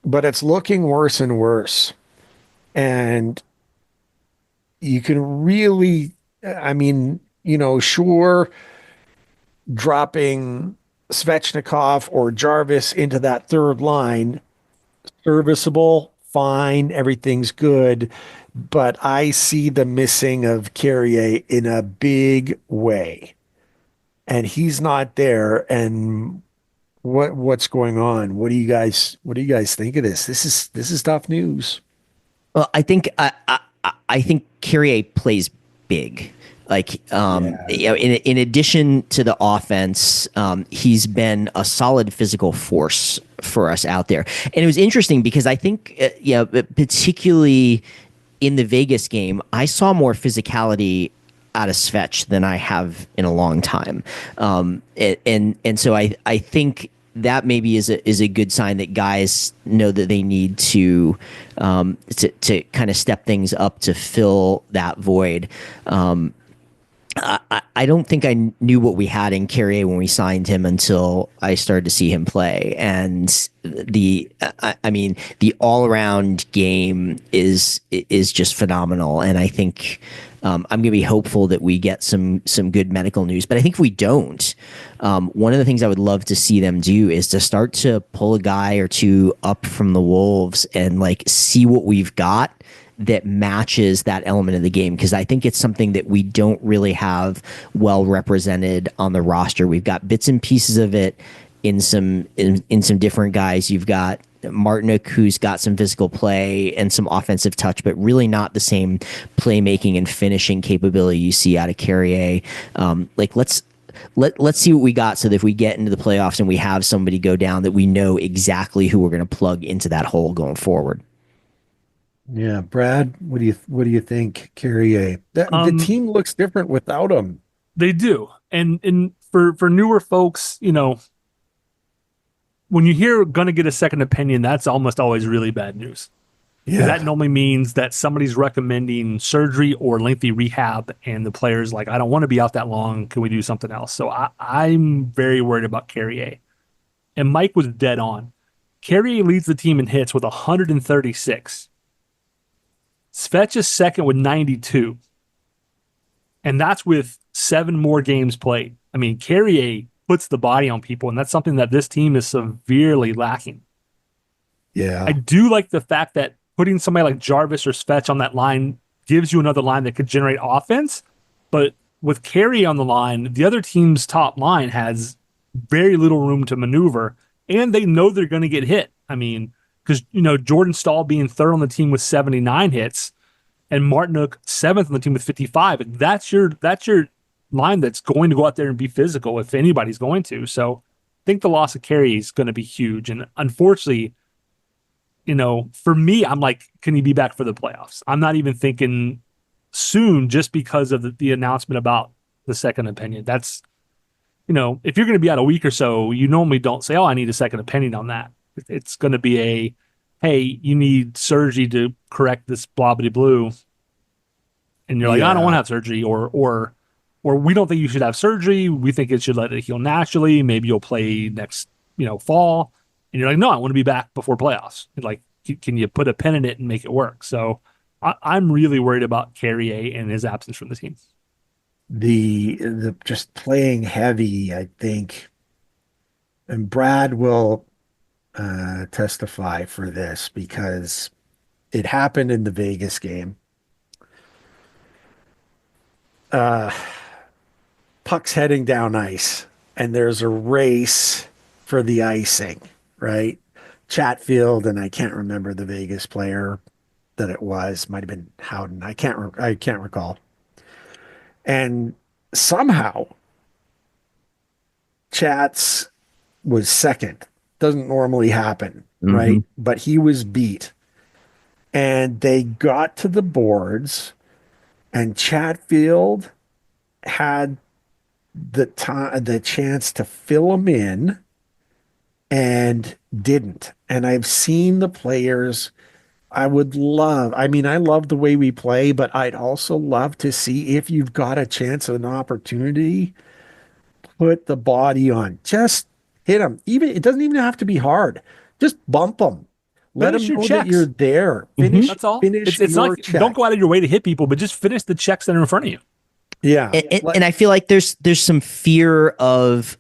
but it's looking worse and worse. And you can really, sure, dropping Svechnikov or Jarvis into that third line, serviceable, fine, everything's good. But I see the missing of Carrier in a big way. And he's not there. And what's going on? What do you guys think of this? This is tough news. Well, I think Carrier plays big. Like, in addition to the offense, he's been a solid physical force for us out there. And it was interesting because I think, particularly in the Vegas game, I saw more physicality out of Svech than I have in a long time. And so I think that maybe is a good sign that guys know that they need to kind of step things up to fill that void. I don't think I knew what we had in Carrier when we signed him until I started to see him play. And the all around game is just phenomenal. And I think I'm going to be hopeful that we get some good medical news. But I think if we don't, one of the things I would love to see them do is to start to pull a guy or two up from the Wolves and like see what we've got that matches that element of the game, because I think it's something that we don't really have well represented on the roster. We've got bits and pieces of it in some different guys. You've got Martinic, who's got some physical play and some offensive touch, but really not the same playmaking and finishing capability you see out of Carrier. Let's see what we got, so that if we get into the playoffs and we have somebody go down, that we know exactly who we're going to plug into that hole going forward. Yeah, Brad, what do you think, Carrier? The Um, team looks different without him. they do, and for newer folks, when you hear gonna get a second opinion, that's almost always really bad news because that Yeah. normally means that somebody's recommending surgery or lengthy rehab, and the player's like, I don't want to be out that long. Can we do something else? So I'm very worried about Carrier. And Mike was dead on. Carrier leads the team in hits with 136. Svetch is second with 92. And that's with 7 more games played. I mean, Carrier puts the body on people, and that's something that this team is severely lacking. I Yeah. do like the fact that putting somebody like Jarvis or Svetch on that line gives you another line that could generate offense. But with Carey on the line, the other team's top line has very little room to maneuver, and they know they're going to get hit. I mean, because Jordan Stahl being third on the team with 79 hits, and Martinook seventh on the team with 55. That's your line that's going to go out there and be physical if anybody's going to. So I think the loss of Carey is going to be huge, and unfortunately for me, I'm like, can he be back for the playoffs? I'm not even thinking soon just because of the announcement about the second opinion. That's, if you're going to be out a week or so, you normally don't say, oh, I need a second opinion on that. It's going to be hey, you need surgery to correct this blobbity blue. And you're like, I don't want to Yeah. have surgery or we don't think you should have surgery. We think it should let it heal naturally. Maybe you'll play next, fall. And you're like, no, I want to be back before playoffs. And like, can you put a pin in it and make it work? So I'm really worried about Carrier and his absence from the team. The just playing heavy, I think, and Brad will testify for this because it happened in the Vegas game. Uh, Puck's heading down ice, and there's a race for the icing, right? Chatfield, and I can't remember the Vegas player that it was. Might have been Howden. I can't recall. And somehow Chats was second. Doesn't normally happen, Mm-hmm. right? But he was beat. And they got to the boards, and Chatfield had the chance to fill him in and didn't. And I've seen the players. I mean, I love the way we play, but I'd also love to see if you've got a chance of an opportunity, put the body on. Just hit them. Even it doesn't even have to be hard. Just bump them. Let Finish them your know that you're checks. there. Mm-hmm. That's all. Finish It's not your like don't check. go out of your way to hit people, but just finish the checks that are in front of you. Yeah. And I feel like there's some fear of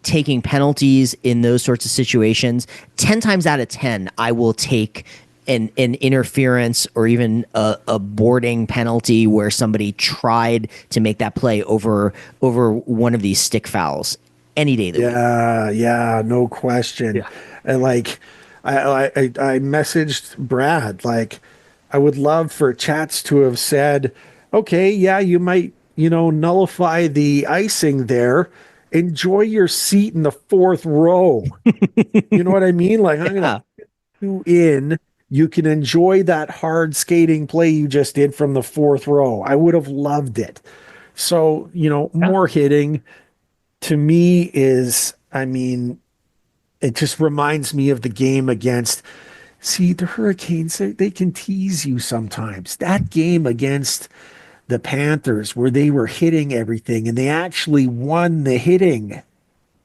taking penalties in those sorts of situations. 10 times out of 10, I will take an interference or even a boarding penalty where somebody tried to make that play over one of these stick fouls any day of the week. Yeah, no question. Yeah. And like, I messaged Brad, like, I would love for Chats to have said, okay, yeah, you might, nullify the icing there. Enjoy your seat in the fourth row. You know what I mean? Like, I'm gonna Yeah. put you in. You can enjoy that hard skating play you just did from the fourth row. I would have loved it. So, Yeah. more hitting to me is, I mean, it just reminds me of the game against, see, the Hurricanes, they can tease you sometimes. That game against the Panthers, where they were hitting everything and they actually won the hitting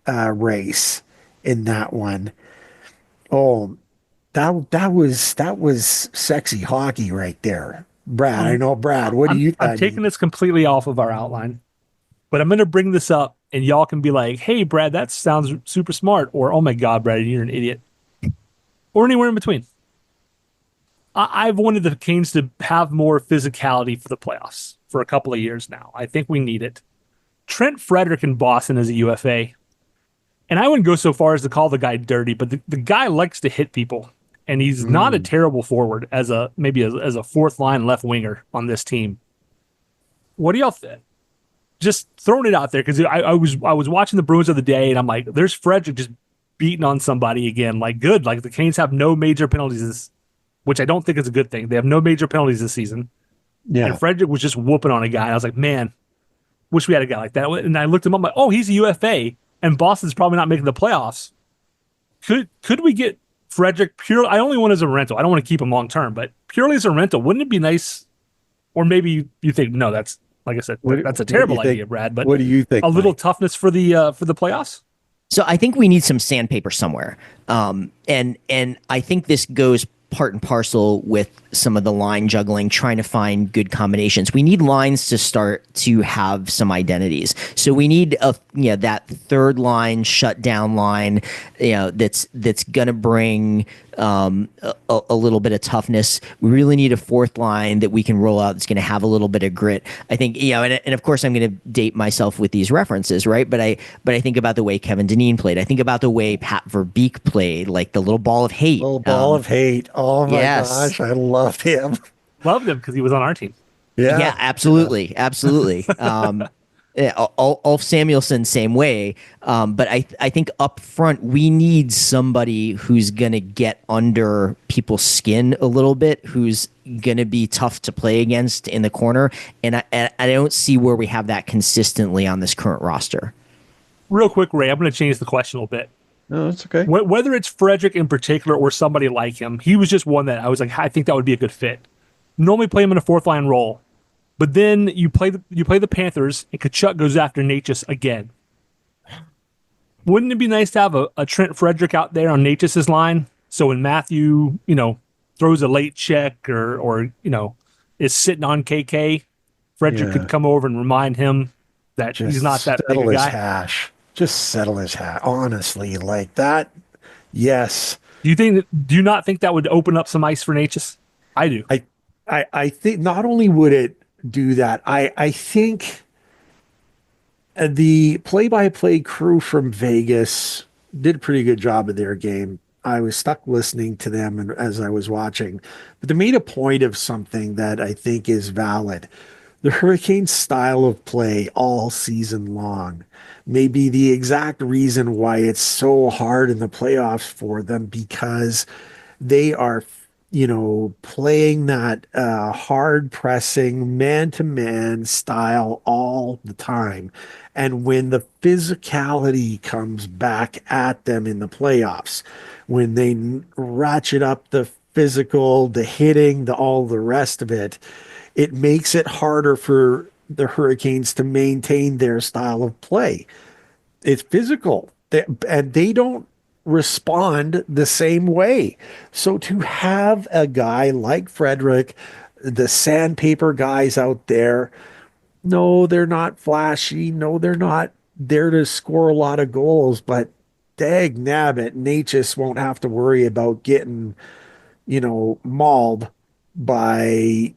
race in that one. Oh, that was sexy hockey right there. Brad, I Um, know, Brad, what do you, I'm taking this completely off of our outline, but I'm going to bring this up, and y'all can be like, "Hey, Brad, that sounds super smart," or "Oh my God, Brad, you're an idiot," or anywhere in between. I've wanted the Canes to have more physicality for the playoffs for a couple of years now. I think we need it. Trent Frederick in Boston is a UFA. And I wouldn't go so far as to call the guy dirty, but the guy likes to hit people. And he's not a Mm, terrible forward as a fourth line left winger on this team. What do y'all think? Just throwing it out there because I was watching the Bruins of the day and I'm like, there's Frederick just beating on somebody again. Like good. Like the Canes have no major penalties which I don't think is a good thing. They have no major penalties this season. Yeah. And Frederick was just whooping on a guy. And I was like, man, wish we had a guy like that. And I looked him up, I'm like, oh, he's a UFA, and Boston's probably not making the playoffs. Could we get Frederick purely? I only want as a rental. I don't want to keep him long term, but purely as a rental, wouldn't it be nice? Or maybe you think, no, that's, like I said, that's a terrible idea, Brad. But what do you think? A little Mike? toughness for the playoffs. So I think we need some sandpaper somewhere. And I think this goes part and parcel with some of the line juggling, trying to find good combinations. We need lines to start to have some identities. So we need that third line, shutdown line, that's gonna bring a little bit of toughness. We really need a fourth line that we can roll out that's going to have a little bit of grit. I think, and of course I'm going to date myself with these references, right? But I think about the way Kevin Dineen played. I think about the way Pat Verbeek played, like the little ball of hate. Little ball of hate. Oh my yes. gosh, I loved him. Loved him because he was on our team. Yeah, absolutely. Absolutely. Ulf Samuelsson, same way. But I think up front, we need somebody who's going to get under people's skin a little bit, who's going to be tough to play against in the corner. And I don't see where we have that consistently on this current roster. Real quick, Ray, I'm going to change the question a little bit. No, it's okay. Whether it's Frederick in particular or somebody like him, he was just one that I was like, I think that would be a good fit. Normally play him in a fourth line role. But then you play the Panthers, and Tkachuk goes after Natchez again. Wouldn't it be nice to have a Trent Frederick out there on Natchez's line? So when Matthew, throws a late check or is sitting on KK, Frederick could come over and remind him that he's not that big a guy. Just settle his hash. Honestly, like that. Yes. Do you not think that would open up some ice for Natchez? I do. I think not only would it do that, I think the play-by-play crew from Vegas did a pretty good job of their game. I was stuck listening to them as I was watching, but they made a point of something that I think is valid. The Hurricanes' style of play all season long may be the exact reason why it's so hard in the playoffs for them, because they are playing that hard pressing man-to-man style all the time. And when the physicality comes back at them in the playoffs, when they ratchet up the physical, the hitting, all the rest of it, it makes it harder for the Hurricanes to maintain their style of play. It's physical, and they don't respond the same way. So to have a guy like Frederick, the sandpaper guys out there, no, they're not flashy. No, they're not there to score a lot of goals, but dag nabbit, Natchez won't have to worry about getting, mauled by,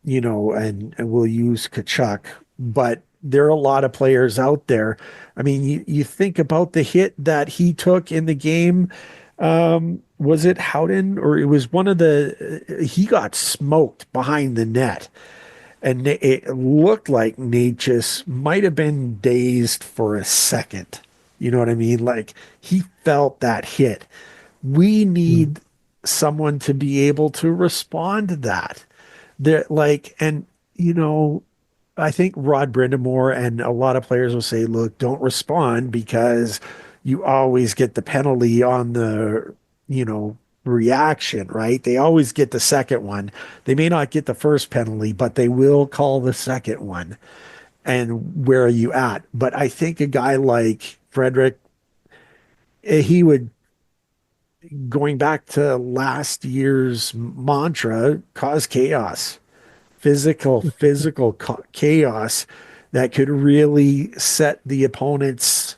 and we'll use Tkachuk, but there are a lot of players out there. I mean, you think about the hit that he took in the game. Was it Howden, or it was one of he got smoked behind the net, and it looked like Natchez might have been dazed for a second. You know what I mean? Like, he felt that hit. We need someone to be able to respond to that. I think Rod Brindamore and a lot of players will say, look, don't respond, because you always get the penalty on the, reaction, right? They always get the second one. They may not get the first penalty, but they will call the second one. And where are you at? But I think a guy like Frederick, he would, going back to last year's mantra, cause chaos. Physical chaos that could really set the opponents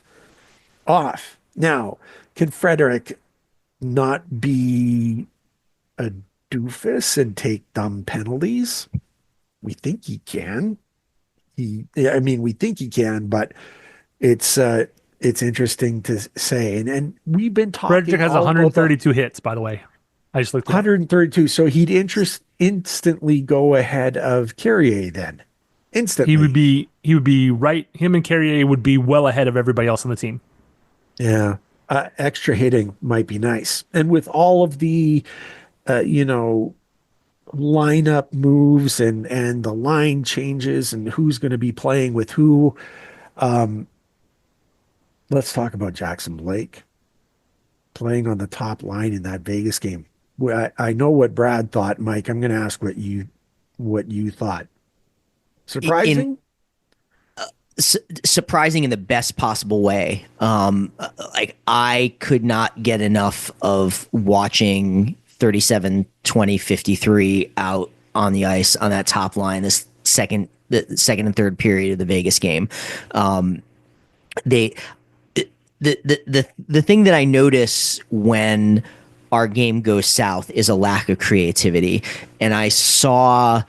off. Now, can Frederick not be a doofus and take dumb penalties? We think he can. We think he can, but it's interesting to say. And we've been talking. Frederick has 132 hits, by the way. I just looked at 132. So he'd instantly go ahead of Carrier then. Instantly. He would be right. Him and Carrier would be well ahead of everybody else on the team. Yeah. Extra hitting might be nice. And with all of the you know, lineup moves and the line changes and who's going to be playing with who. Let's talk about Jackson Blake playing on the top line in that Vegas game. I know what Brad thought, Mike. I'm going to ask what you thought. In Surprising? surprising in the best possible way. Like I could not get enough of watching 37, 20, 53 out on the ice on that top line the second and third period of the Vegas game. They the thing that I notice when our game goes south is a lack of creativity, and I saw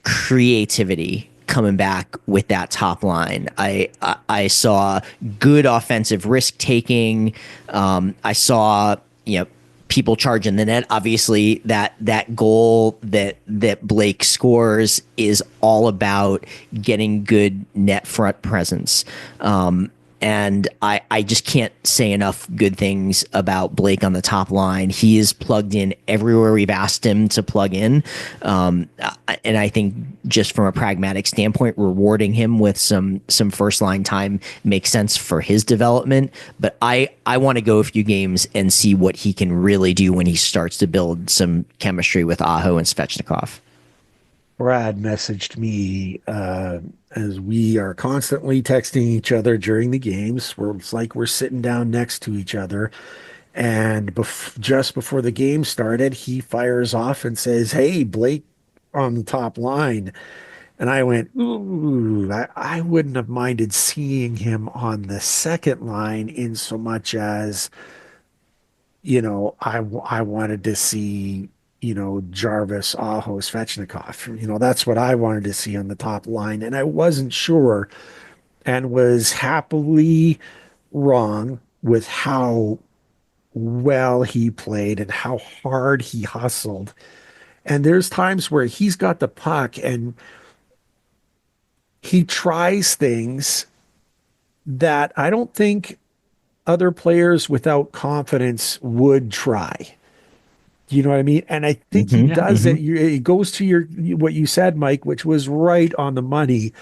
creativity coming back with that top line. I saw good offensive risk taking. I saw people charging the net. Obviously, that goal that Blake scores is all about getting good net front presence. And I just can't say enough good things about Blake on the top line. He is plugged in everywhere we've asked him to plug in. And I think just from a pragmatic standpoint, rewarding him with some first line time makes sense for his development. But I want to go a few games and see what he can really do when he starts to build some chemistry with Aho and Svechnikov. Brad messaged me as we are constantly texting each other during the games. It's like we're sitting down next to each other. And just before the game started, he fires off and says, "Hey, Blake on the top line." And I went, "Ooh, I wouldn't have minded seeing him on the second line in so much as I wanted to see, Jarvis, Aho, Svechnikov. That's what I wanted to see on the top line. And I wasn't sure and was happily wrong with how well he played and how hard he hustled. And there's times where he's got the puck and he tries things that I don't think other players without confidence would try. You know what I mean? And I think he does it. It goes to what you said, Mike, which was right on the money,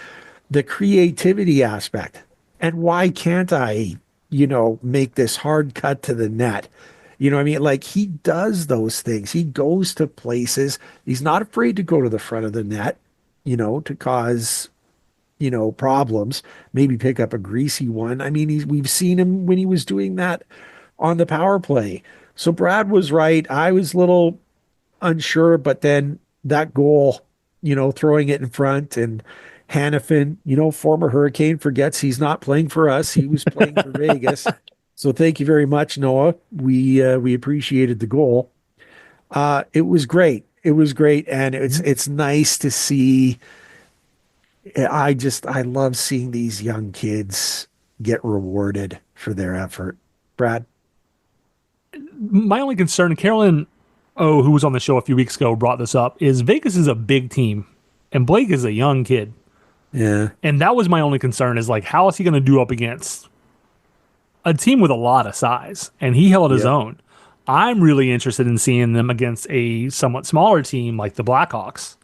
the creativity aspect. And why can't I, make this hard cut to the net? You know what I mean? Like he does those things. He goes to places. He's not afraid to go to the front of the net, to cause, problems, maybe pick up a greasy one. I mean, we've seen him when he was doing that on the power play. So Brad was right. I was a little unsure, but then that goal, throwing it in front and Hannafin, former Hurricane, forgets he's not playing for us. He was playing for Vegas. So thank you very much, Noah. We appreciated the goal. It was great. It was great, and it's nice to see. I love seeing these young kids get rewarded for their effort. Brad? My only concern, Carolyn who was on the show a few weeks ago, brought this up, is Vegas is a big team and Blake is a young kid. Yeah. And that was my only concern, is like, how is he going to do up against a team with a lot of size? And he held his own. I'm really interested in seeing them against a somewhat smaller team like the Blackhawks,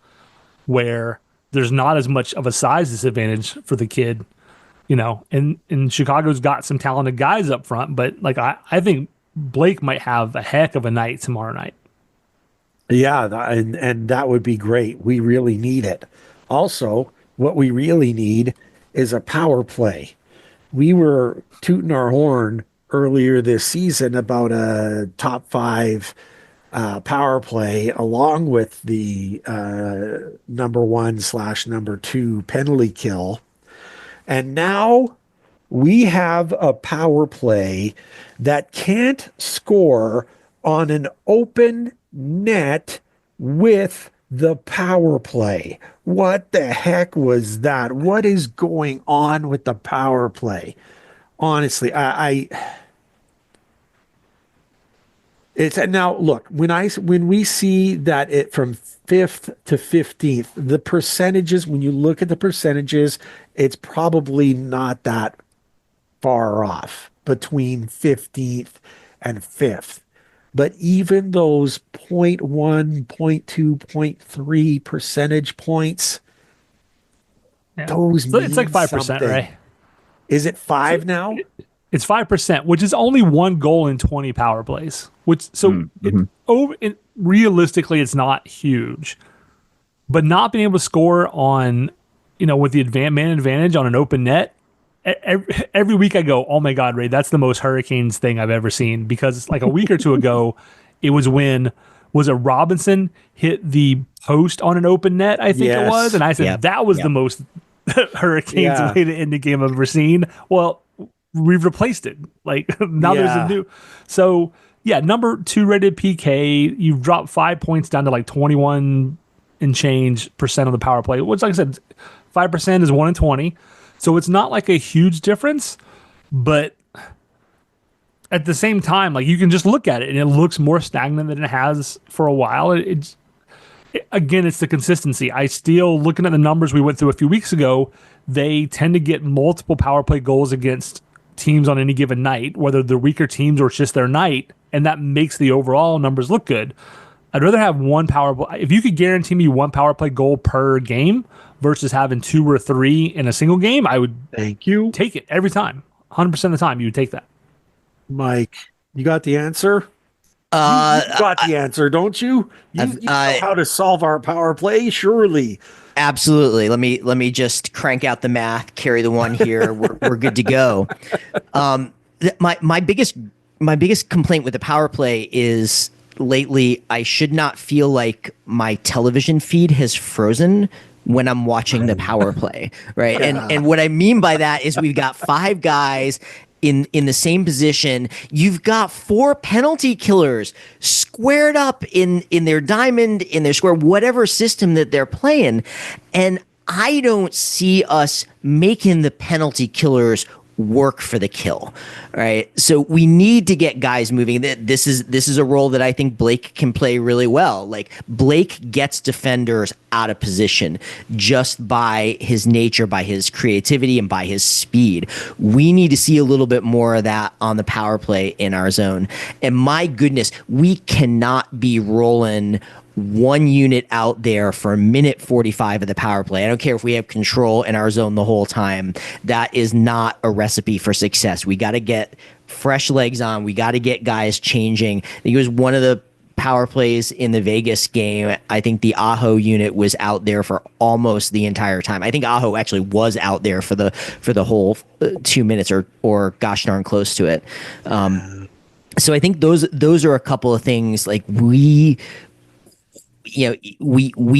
where there's not as much of a size disadvantage for the kid, and Chicago's got some talented guys up front, but like I think Blake might have a heck of a night tomorrow night. Yeah, and that would be great. We really need it. Also, what we really need is a power play. We were tooting our horn earlier this season about a top five power play, along with the number one / number two penalty kill. And now we have a power play that can't score on an open net with the power play. What the heck was that? What is going on with the power play? Honestly, it's now look, when we see that it from 5th to 15th, the percentages, when you look at the percentages, it's probably not that far off between 15th and 5th. But even those point 0.1, point 0.2, point 0.3 percentage points, Yeah. those So it's like mean 5%, something. right? Is it So 5 now? it's 5%, which is only one goal in 20 power plays. Which so Mm-hmm. realistically, it's not huge, but not being able to score on, with the man advantage on an open net. Every week I go, oh my God, Ray, that's the most Hurricanes thing I've ever seen. Because like a week or two ago, it was when was it Robinson hit the post on an open net, I think it was, and Yes. I said Yep. that was the Yep. most Hurricanes Yeah. way to end the game I've ever seen. Well, we've replaced it. Like now there's a Yeah. new. So yeah, number 2 rated PK. You've dropped 5 points down to like 21 and change percent on the power play, which, like I said, 5% is 1 in 20. So it's not like a huge difference, but at the same time, like you can just look at it and it looks more stagnant than it has for a while. Again, it's the consistency. I still, looking at the numbers we went through a few weeks ago, they tend to get multiple power play goals against teams on any given night, whether they're weaker teams or it's just their night, and that makes the overall numbers look good. I'd rather have one power play. If you could guarantee me one power play goal per game versus having 2 or 3 in a single game, I would Thank you, take it every time. 100% of the time, you would take that. Mike. You got the answer? You got the answer, don't you? You know how to solve our power play, surely. Absolutely. Let me just crank out the math, carry the one here. We're good to go. My biggest complaint with the power play is lately I should not feel like my television feed has frozen when I'm watching the power play, right? And what I mean by that is we've got 5 guys in the same position. You've got 4 penalty killers squared up in their diamond, in their square, whatever system that they're playing. And I don't see us making the penalty killers work for the kill, right? So we need to get guys moving. This is a role that I think Blake can play really well. Like Blake gets defenders out of position just by his nature, by his creativity, and by his speed. We need to see a little bit more of that on the power play in our zone. And my goodness, we cannot be rolling one unit out there for a minute 45 of the power play. I don't care if we have control in our zone the whole time. That is not a recipe for success. We got to get fresh legs on. We got to get guys changing. I think it was one of the power plays in the Vegas game. I think the Aho unit was out there for almost the entire time. I think Aho actually was out there for the whole 2 minutes or gosh darn close to it. So I think those are a couple of things like we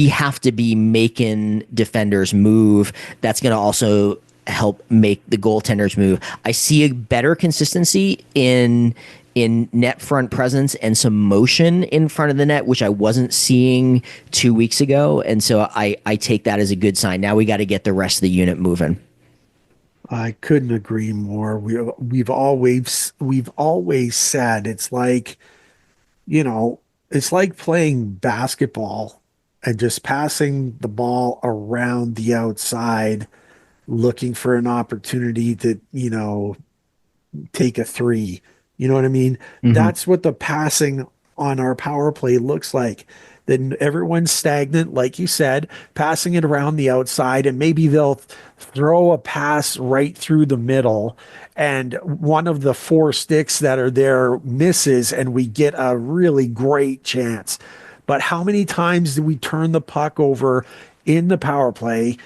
have to be making defenders move. That's going to also help make the goaltenders move. I see a better consistency in net front presence and some motion in front of the net, which I wasn't seeing 2 weeks ago. And so I take that as a good sign. Now we got to get the rest of the unit moving. I couldn't agree more. We've always said it's like, it's like playing basketball and just passing the ball around the outside, looking for an opportunity to, take a 3. You know what I mean? Mm-hmm. That's what the passing on our power play looks like. Then everyone's stagnant, like you said, passing it around the outside, and maybe they'll throw a pass right through the middle, and one of the 4 sticks that are there misses, and we get a really great chance. But how many times do we turn the puck over in the power play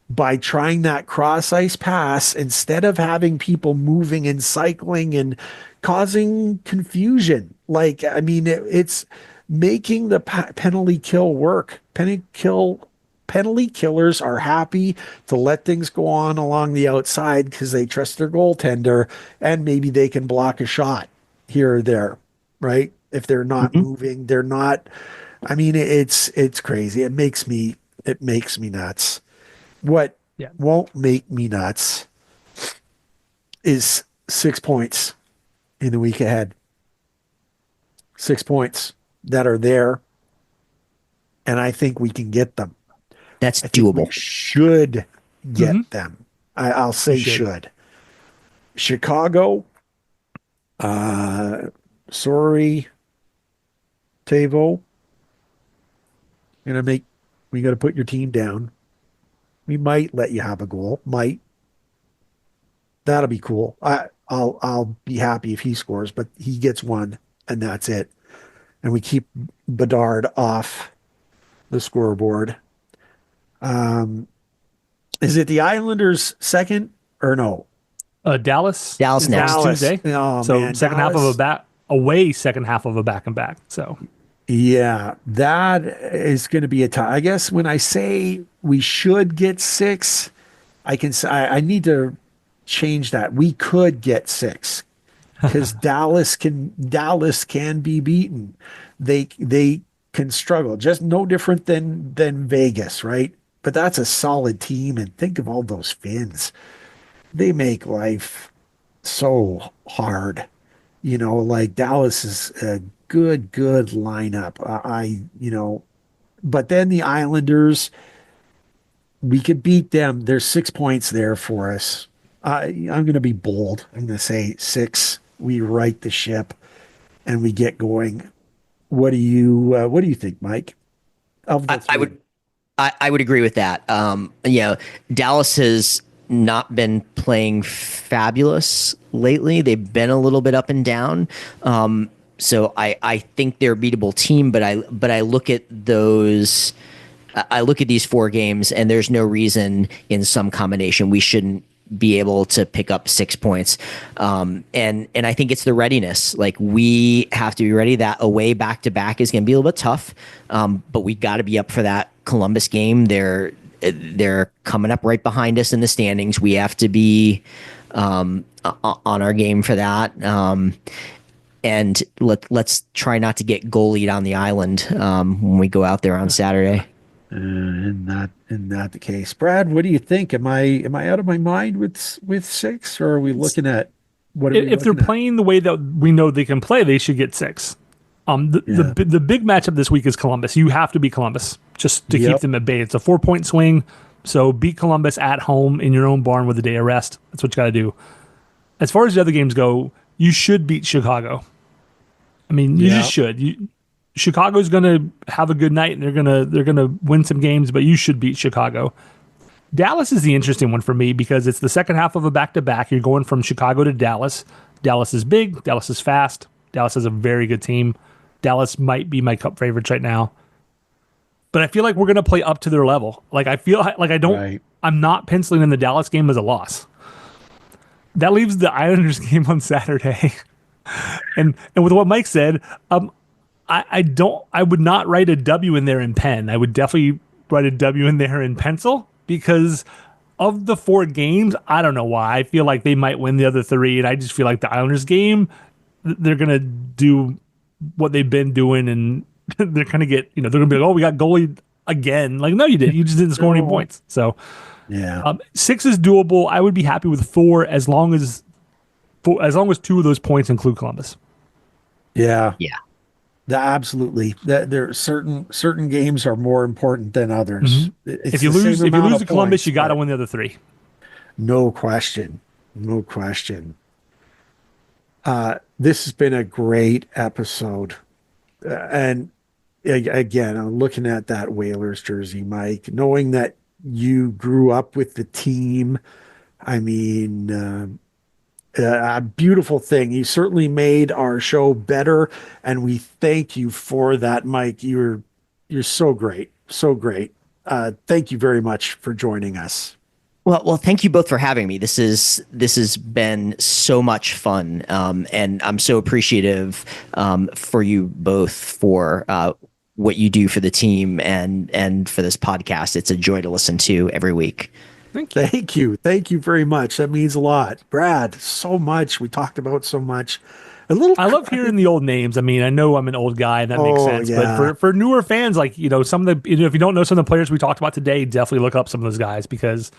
by trying that cross ice pass instead of having people moving and cycling and causing confusion? Like, I mean, it's making the penalty kill work. Penalty killers are happy to let things go on along the outside because they trust their goaltender, and maybe they can block a shot here or there, right? If they're not moving, they're not. I mean, it's crazy. It makes me nuts. What won't make me nuts is 6 points in the week ahead. 6 points that are there, and I think we can get them. That's I think we doable. should get them. I'll say should. Chicago, sorry, Tavo, we got to put your team down. We might let you have a goal. Might. That'll be cool. I'll be happy if he scores, but he gets one and that's it. And we keep Bedard off the scoreboard. Is it the Islanders second or no? Dallas. Dallas is next. on Dallas. Tuesday. Oh, So man, second half of Dallas. a back away, second half of a back and back. So Yeah, that is going to be a tie. I guess when I say we should get 6, I can say I need to change that. We could get 6 because Dallas can be beaten. They can struggle, just no different than Vegas, right? But that's a solid team, and think of all those Finns. They make life so hard. Like Dallas is a good lineup. But then the Islanders, we could beat them. There's 6 points there for us. I'm going to be bold. I'm going to say 6. We right the ship and we get going. What do you think, Mike? Of the I three? would I would agree with that. Dallas has not been playing fabulous lately. They've been a little bit up and down. So I think they're a beatable team, but I look at those. I look at these 4 games, and there's no reason in some combination we shouldn't be able to pick up 6 points. And I think it's the readiness. Like, we have to be ready. That away back to back is going to be a little bit tough, but we got to be up for that Columbus game. They're coming up right behind us in the standings. We have to be on our game for that. And let's try not to get goalied on the island when we go out there on Saturday. Isn't that the case? Brad, what do you think? Am I out of my mind with 6, or are we looking at what? Are we if they're looking at? playing the way that we know they can play, they should get 6. The big matchup this week is Columbus. You have to beat Columbus just to keep them at bay. It's a 4-point swing. So beat Columbus at home in your own barn with a day of rest. That's what you got to do. As far as the other games go, you should beat Chicago. I mean, you just should. Chicago's going to have a good night, and they're gonna win some games, but you should beat Chicago. Dallas is the interesting one for me because it's the second half of a back-to-back. You're going from Chicago to Dallas. Dallas is big. Dallas is fast. Dallas is a very good team. Dallas might be my cup favorites right now. But I feel like we're going to play up to their level. Like, I feel like I'm not penciling in the Dallas game as a loss. That leaves the Islanders game on Saturday. And with what Mike said, I would not write a W in there in pen. I would definitely write a W in there in pencil because of the 4 games, I don't know why. I feel like they might win the other 3, and I just feel like the Islanders game, they're going to do what they've been doing, and they're going to get, they're going to be like, oh, we got goalie again. Like, no, you didn't. You just didn't score any points. So, 6 is doable. I would be happy with 4 as long as 2 of those points include Columbus. Yeah. Yeah. Absolutely. That there are certain games are more important than others. If you lose to Columbus, you got to win the other 3. No question. No question. This has been a great episode. And again, I'm looking at that Whalers jersey, Mike, knowing that you grew up with the team. I mean, a beautiful thing. You certainly made our show better, and we thank you for that, Mike. You're so great. So great. Thank you very much for joining us. Well, thank you both for having me. This has been so much fun, and I'm so appreciative for you both for what you do for the team and for this podcast. It's a joy to listen to every week. Thank you. Thank you very much. That means a lot. Brad, so much. We talked about so much. I love hearing the old names. I mean, I know I'm an old guy, and that makes sense. Yeah. But for newer fans, like, some of the, if you don't know some of the players we talked about today, definitely look up some of those guys because,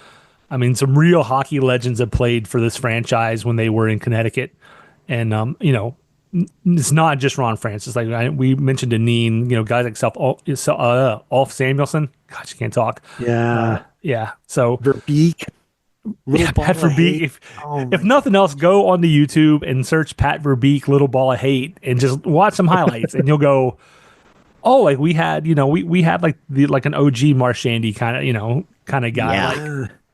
I mean, some real hockey legends have played for this franchise when they were in Connecticut. And, it's not just Ron Francis. Like we mentioned Deneen, guys like Ulf Samuelson. Gosh, you can't talk. Yeah. Yeah. So Verbeek. Pat Verbeek. If nothing else, go onto YouTube and search Pat Verbeek, Little Ball of Hate, and just watch some highlights, and you'll go, Oh, like we had, we had like an OG Marshandy kind of guy.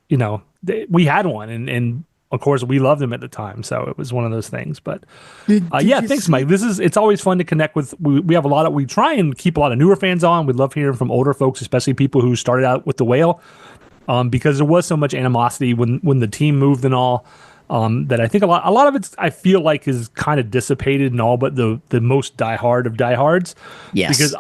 Yeah. Like, we had one, and of course we loved him at the time, so it was one of those things. But Did yeah, you thanks, see- Mike. It's always fun to connect with. We have we try and keep a lot of newer fans on. We love hearing from older folks, especially people who started out with the whale, because there was so much animosity when the team moved and all. That I think a lot of it I feel like is kind of dissipated and all, but the most diehard of diehards. Yes. Because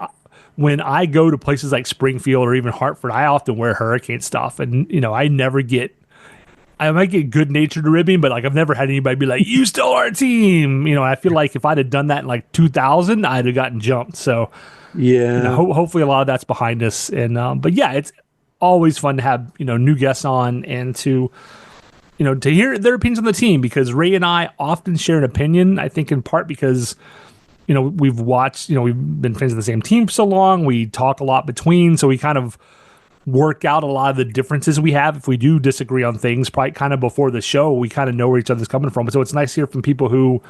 when I go to places like Springfield or even Hartford, I often wear Hurricane stuff, and I might get good natured ribbing, but like I've never had anybody be like, "You stole our team." I feel like if I'd have done that in like 2000, I'd have gotten jumped. So Yeah. hopefully a lot of that's behind us. And but yeah, it's always fun to have new guests on and to hear their opinions on the team, because Ray and I often share an opinion. I think in part because we've watched, we've been fans of the same team for so long. We talk a lot between, so we kind of work out a lot of the differences we have. If we do disagree on things, probably kind of before the show, we kind of know where each other's coming from. So it's nice to hear from people who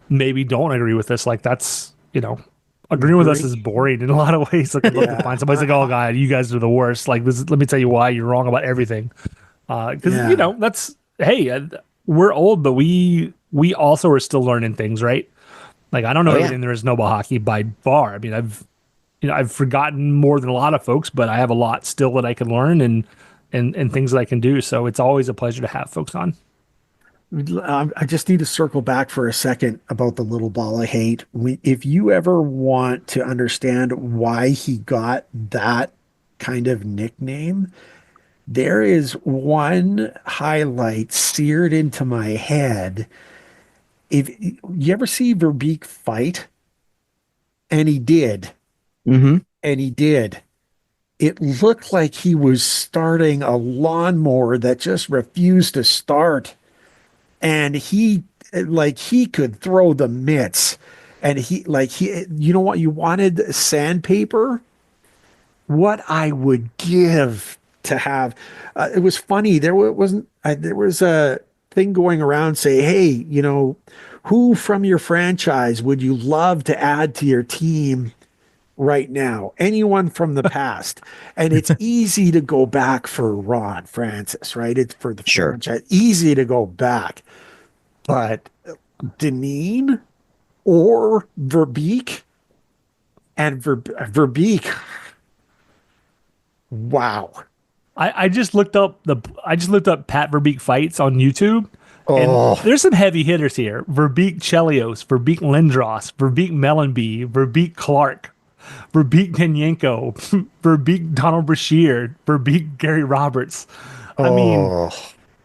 maybe don't agree with us. Like that's, agreeing with us is boring in a lot of ways. Like I'd love to find somebody's like, "Oh God, you guys are the worst." Like let me tell you why you're wrong about everything. Because that's, hey, we're old, but we also are still learning things, right? Like I don't know everything there is no about hockey by far. I mean, I've forgotten more than a lot of folks, but I have a lot still that I can learn and things that I can do. So it's always a pleasure to have folks on. I just need to circle back for a second about the little ball of hate. If you ever want to understand why he got that kind of nickname, there is one highlight seared into my head. If you ever see Verbeek fight, and he did, Mm-hmm. and he did, it looked like he was starting a lawnmower that just refused to start. And he could throw the mitts, and you know what, you wanted sandpaper? What I would give to have, it was funny. There was a thing going around say, "Hey, who from your franchise would you love to add to your team right now? Anyone from the past?" And it's easy to go back for Ron Francis, right? It's for the franchise, easy to go back. But Deneen or Verbeek, and Verbeek, wow. I just looked up Pat Verbeek fights on YouTube. Oh. And there's some heavy hitters here. Verbeek Chelios, Verbeek Lindros, Verbeek Mellenby, Verbeek Clark, Verbeek Kenyenko, Verbeek Donald Brashear, Verbeek Gary Roberts. I mean,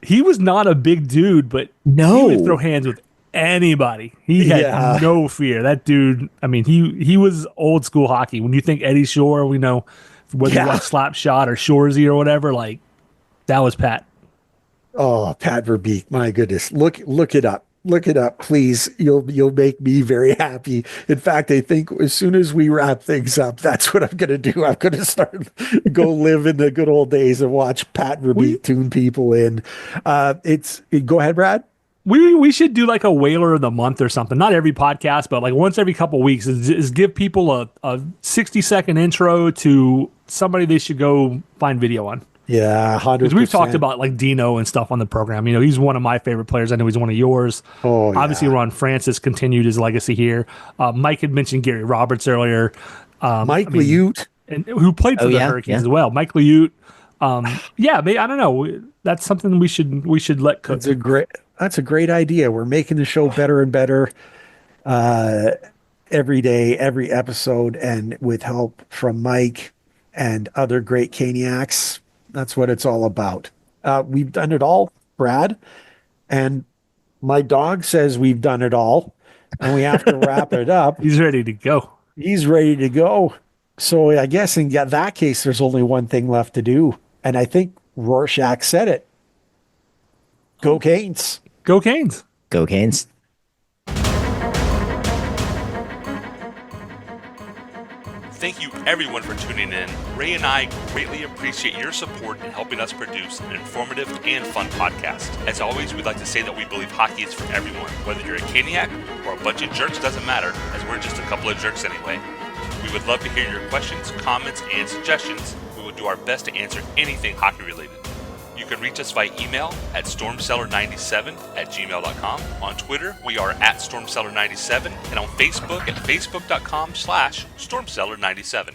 he was not a big dude, but he would throw hands with anybody. He had no fear. That dude, I mean, he was old school hockey. When you think Eddie Shore, we know whether you watch Slapshot or Shoresy or whatever, like that was Pat. Oh, Pat Verbeek, my goodness. Look it up. Look it up, please. You'll make me very happy. In fact, I think as soon as we wrap things up, that's what I'm going to do. I'm going to go live in the good old days and watch Pat Verbeek tune people in. Go ahead, Brad. We should do like a whaler of the month or something. Not every podcast, but like once every couple of weeks is give people a 60-second intro to somebody they should go find video on. Yeah, 100%. Because we've talked about like Dino and stuff on the program. He's one of my favorite players. I know he's one of yours. Oh, yeah. Obviously, Ron Francis continued his legacy here. Mike had mentioned Gary Roberts earlier. Mike Liute. And who played for the Hurricanes as well. Mike Liute. I don't know. That's something we should let cook. That's a great idea. We're making the show better and better every day, every episode, and with help from Mike and other great Caniacs. That's what it's all about. We've done it all, Brad, and my dog says we've done it all, and we have to wrap it up. He's ready to go. He's ready to go. So I guess in that case, there's only one thing left to do, and I think Rorschach said it. Go Canes. Go Canes. Go Canes. Thank you everyone for tuning in. Ray and I greatly appreciate your support in helping us produce an informative and fun podcast. As always, we'd like to say that we believe hockey is for everyone. Whether you're a Caniac or a bunch of jerks, doesn't matter, as we're just a couple of jerks anyway. We would love to hear your questions, comments, and suggestions. We will do our best to answer anything hockey related. You can reach us via email at stormcellar97@gmail.com. On Twitter, we are at stormcellar97, and on Facebook at facebook.com/stormcellar97.